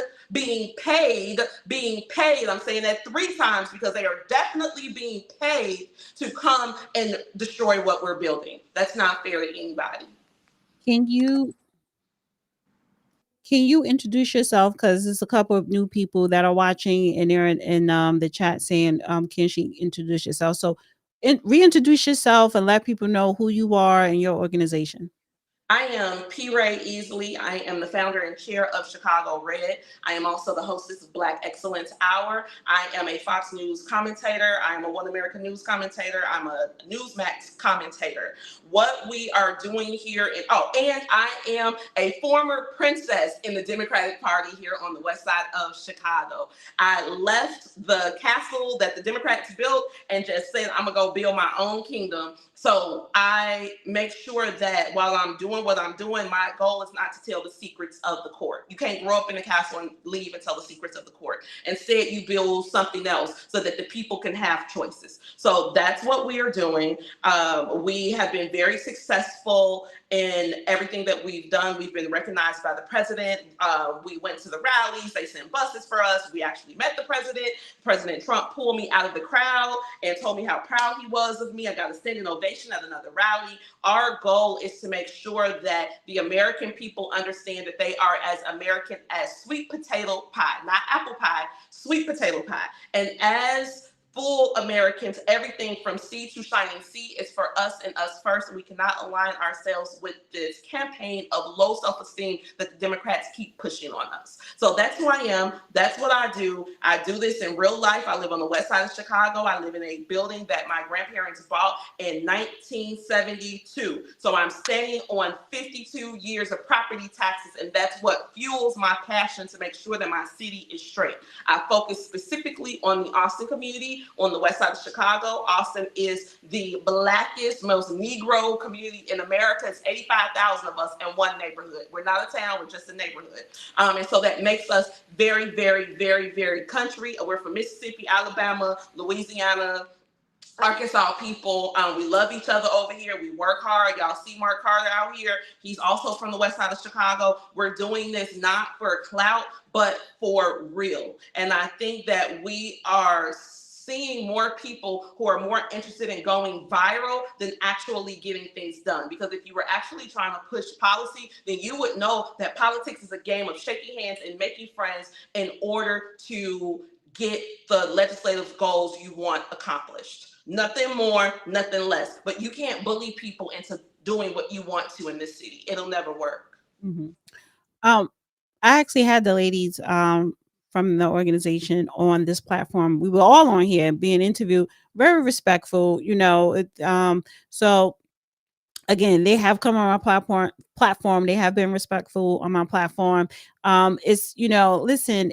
I'm saying that 3 times because they are definitely being paid to come and destroy what we're building. That's not fair to anybody. Can you introduce yourself? Because there's a couple of new people that are watching and they're in the chat saying, can she introduce yourself? So reintroduce yourself and let people know who you are and your organization. I am P. Ray Easley. I am the founder and chair of Chicago Red. I am also the hostess of Black Excellence Hour. I am a Fox News commentator. I am a One America News commentator. I'm a Newsmax commentator. What we are doing here and I am a former princess in the Democratic Party here on the west side of Chicago. I left the castle that the Democrats built and just said, I'm gonna go build my own kingdom. So I make sure that while I'm doing what I'm doing, my goal is not to tell the secrets of the court. You can't grow up in the castle and leave and tell the secrets of the court. Instead, you build something else so that the people can have choices. So that's what we are doing. We have been very successful in everything that we've done. We've been recognized by the president. We went to the rallies. They sent buses for us. We actually met the president. President Trump pulled me out of the crowd and told me how proud he was of me. I got a standing ovation at another rally. Our goal is to make sure that the American people understand that they are as American as sweet potato pie, not apple pie, sweet potato pie. And as full Americans, everything from sea to shining sea is for us and us first. And we cannot align ourselves with this campaign of low self-esteem that the Democrats keep pushing on us. So that's who I am. That's what I do. I do this in real life. I live on the west side of Chicago. I live in a building that my grandparents bought in 1972. So I'm standing on 52 years of property taxes, and that's what fuels my passion to make sure that my city is straight. I focus specifically on the Austin community. On the west side of Chicago. Austin is the blackest, most Negro community in America. It's 85,000 of us in one neighborhood. We're not a town, we're just a neighborhood. And so that makes us very, very, very, very country. We're from Mississippi, Alabama, Louisiana, Arkansas people. We love each other over here. We work hard. Y'all see Mark Carter out here. He's also from the west side of Chicago. We're doing this not for clout, but for real. And I think that we are seeing more people who are more interested in going viral than actually getting things done. Because if you were actually trying to push policy, then you would know that politics is a game of shaking hands and making friends in order to get the legislative goals you want accomplished. Nothing more, nothing less. But you can't bully people into doing what you want to in this city. It'll never work. Mm-hmm. I actually had the ladies from the organization on this platform. We were all on here being interviewed, very respectful, so again, they have come on our platform. They have been respectful on my platform. It's, listen,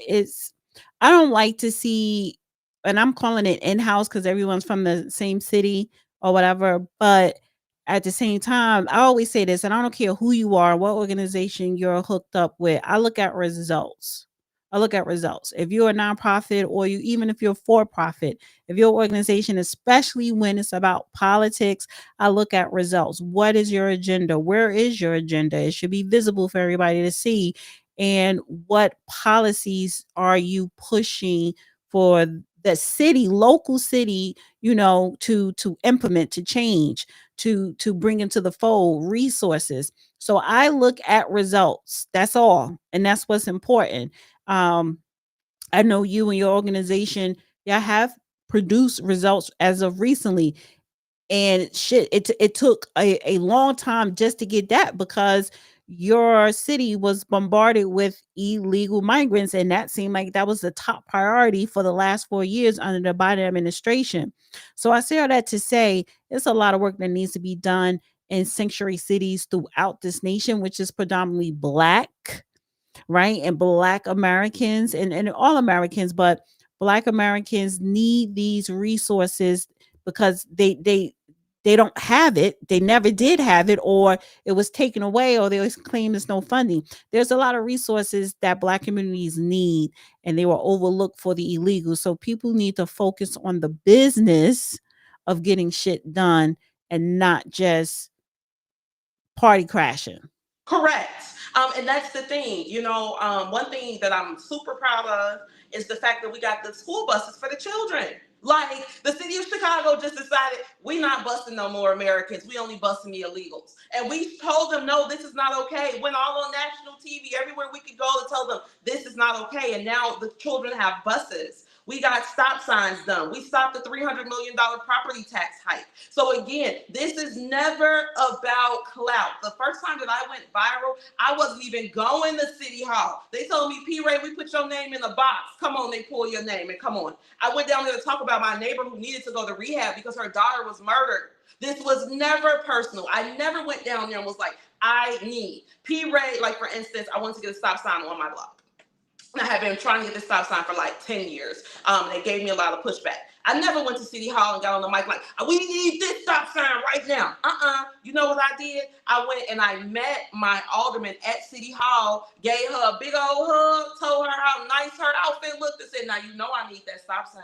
I don't like to see, and I'm calling it in-house because everyone's from the same city or whatever, but at the same time, I always say this, and I don't care who you are, what organization you're hooked up with. I look at results. If you're a nonprofit, or even if you're for profit, if your organization, especially when it's about politics, I look at results. What is your agenda? Where is your agenda? It should be visible for everybody to see. And what policies are you pushing for the city, local city, to implement, to change, to bring into the fold resources. So I look at results. That's all. And that's what's important. I know you and your organization, y'all have produced results as of recently. And shit, it took a long time just to get that, because your city was bombarded with illegal migrants, and that seemed like that was the top priority for the last 4 years under the Biden administration. So I say all that to say there's a lot of work that needs to be done in sanctuary cities throughout this nation, which is predominantly Black, right? And Black Americans, and all Americans, but Black Americans need these resources because they don't have it. They never did have it, or it was taken away, or they always claim there's no funding. There's a lot of resources that Black communities need, and they were overlooked for the illegal. So people need to focus on the business of getting shit done and not just party crashing. Correct. And that's the thing, one thing that I'm super proud of is the fact that we got the school buses for the children. Like, the city of Chicago just decided we not busting no more Americans. We only busting the illegals. And we told them, no, this is not okay. Went all on national TV, everywhere we could go to tell them this is not okay. And now the children have buses. We got stop signs done. We stopped the $300 million property tax hike. So again, this is never about clout. The first time that I went viral, I wasn't even going to City Hall. They told me, P. Ray, we put your name in the box. Come on, they pull your name and come on. I went down there to talk about my neighbor who needed to go to rehab because her daughter was murdered. This was never personal. I never went down there and was like, I need. P. Ray, like for instance, I wanted to get a stop sign on my block. I have been trying to get this stop sign for like 10 years. They gave me a lot of pushback. I never went to City Hall and got on the mic like, we need this stop sign right now. You know what I did? I went and I met my alderman at City Hall, gave her a big old hug, told her how nice her outfit looked, and said, now you know I need that stop sign.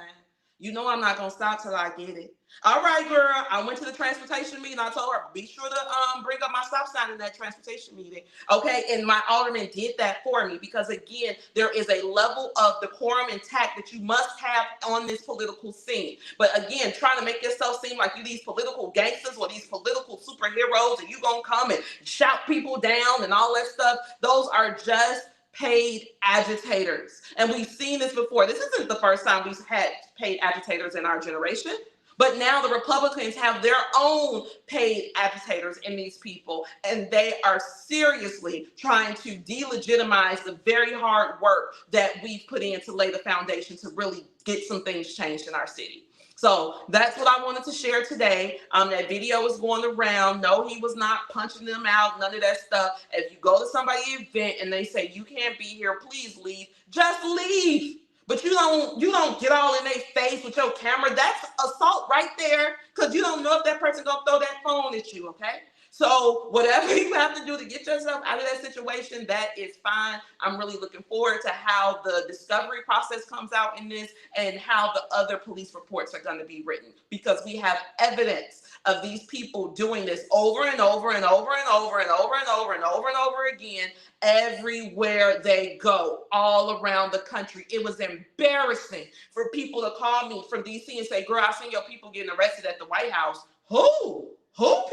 You know I'm not going to stop till I get it. All right, girl. I went to the transportation meeting. I told her, be sure to bring up my stop sign in that transportation meeting. Okay, and my alderman did that for me because, again, there is a level of decorum and tact that you must have on this political scene. But, again, trying to make yourself seem like you these political gangsters or these political superheroes and you going to come and shout people down and all that stuff, those are just paid agitators. And we've seen this before. This isn't the first time we've had paid agitators in our generation. But now the Republicans have their own paid agitators in these people, and they are seriously trying to delegitimize the very hard work that we've put in to lay the foundation to really get some things changed in our city. So that's what I wanted to share today. That video is going around. No, he was not punching them out, none of that stuff. If you go to somebody's event and they say you can't be here, please leave. Just leave. But you don't get all in their face with your camera. That's assault right there, because you don't know if that person gonna throw that phone at you, okay? So whatever you have to do to get yourself out of that situation, that is fine. I'm really looking forward to how the discovery process comes out in this and how the other police reports are going to be written, because we have evidence of these people doing this over and over and over and over and over and over and over and over again everywhere they go, all around the country. It was embarrassing for people to call me from DC and say, girl, I seen your people getting arrested at the White House. Who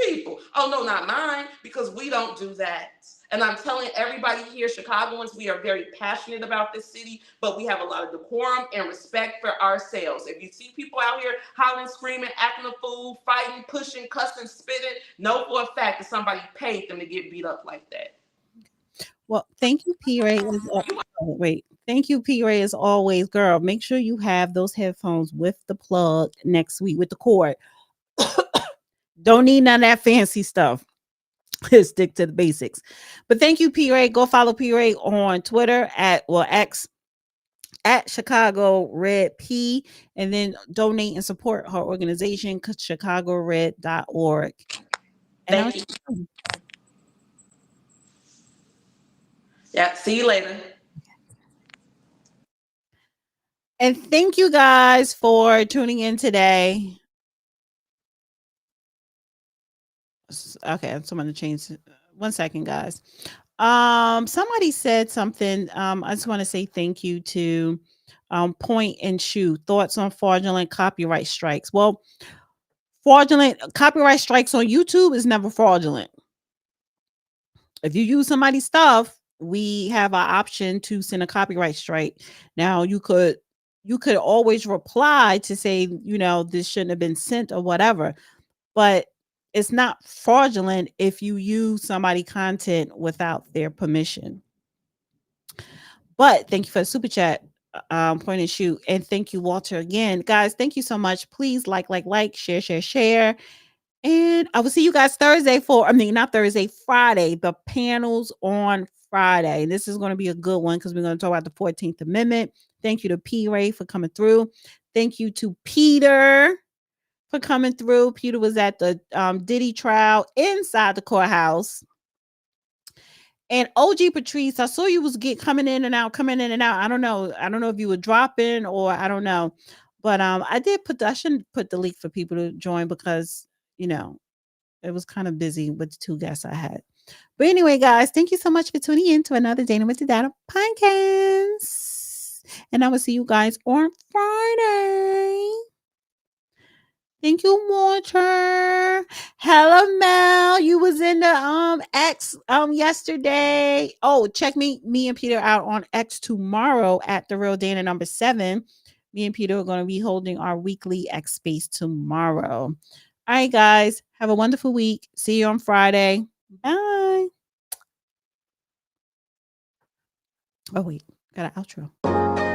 people? Oh, no, not mine, because we don't do that. And I'm telling everybody here, Chicagoans, we are very passionate about this city, but we have a lot of decorum and respect for ourselves. If you see people out here hollering, screaming, acting a fool, fighting, pushing, cussing, spitting, know for a fact that somebody paid them to get beat up like that. Well, thank you, P. Ray. Wait, Thank you, P Ray, as always. Girl, make sure you have those headphones with the plug next week with the cord. Don't need none of that fancy stuff. Stick to the basics. But thank you, P Ray. Go follow P Ray on Twitter at X at Chicago Red P, and then donate and support her organization, chicagored.org. And Thank you. Yeah, see you later. And thank you guys for tuning in today. Okay, so I'm gonna change 1 second, guys. Somebody said something. I just want to say thank you to Point and Shoe. Thoughts on fraudulent copyright strikes. Well, fraudulent copyright strikes on YouTube is never fraudulent. If you use somebody's stuff, we have an option to send a copyright strike. Now you could always reply to say, this shouldn't have been sent or whatever, but it's not fraudulent if you use somebody content without their permission. But thank you for the super chat, Point and Shoot, and thank you, Walter, again, guys. Thank you so much. Please like, share. And I will see you guys Thursday not Thursday, Friday, the panels on Friday. This is going to be a good one because we're going to talk about the 14th Amendment. Thank you to P. Ray for coming through. Thank you to Peter for coming through. Peter was at the Diddy trial inside the courthouse. And OG Patrice, I saw you was coming in and out. I don't know if you were dropping or I don't know. But I shouldn't put the link for people to join because it was kind of busy with the two guests I had. But anyway, guys, thank you so much for tuning in to another Dana with the Data podcast. And I will see you guys on Friday. Thank you, Walter. Hello, Mel. You was in the X yesterday. Oh, check me and Peter out on X tomorrow at The Real Dana number 7. Me and Peter are going to be holding our weekly X space tomorrow. All right, guys. Have a wonderful week. See you on Friday. Bye. Oh, wait. Got an outro.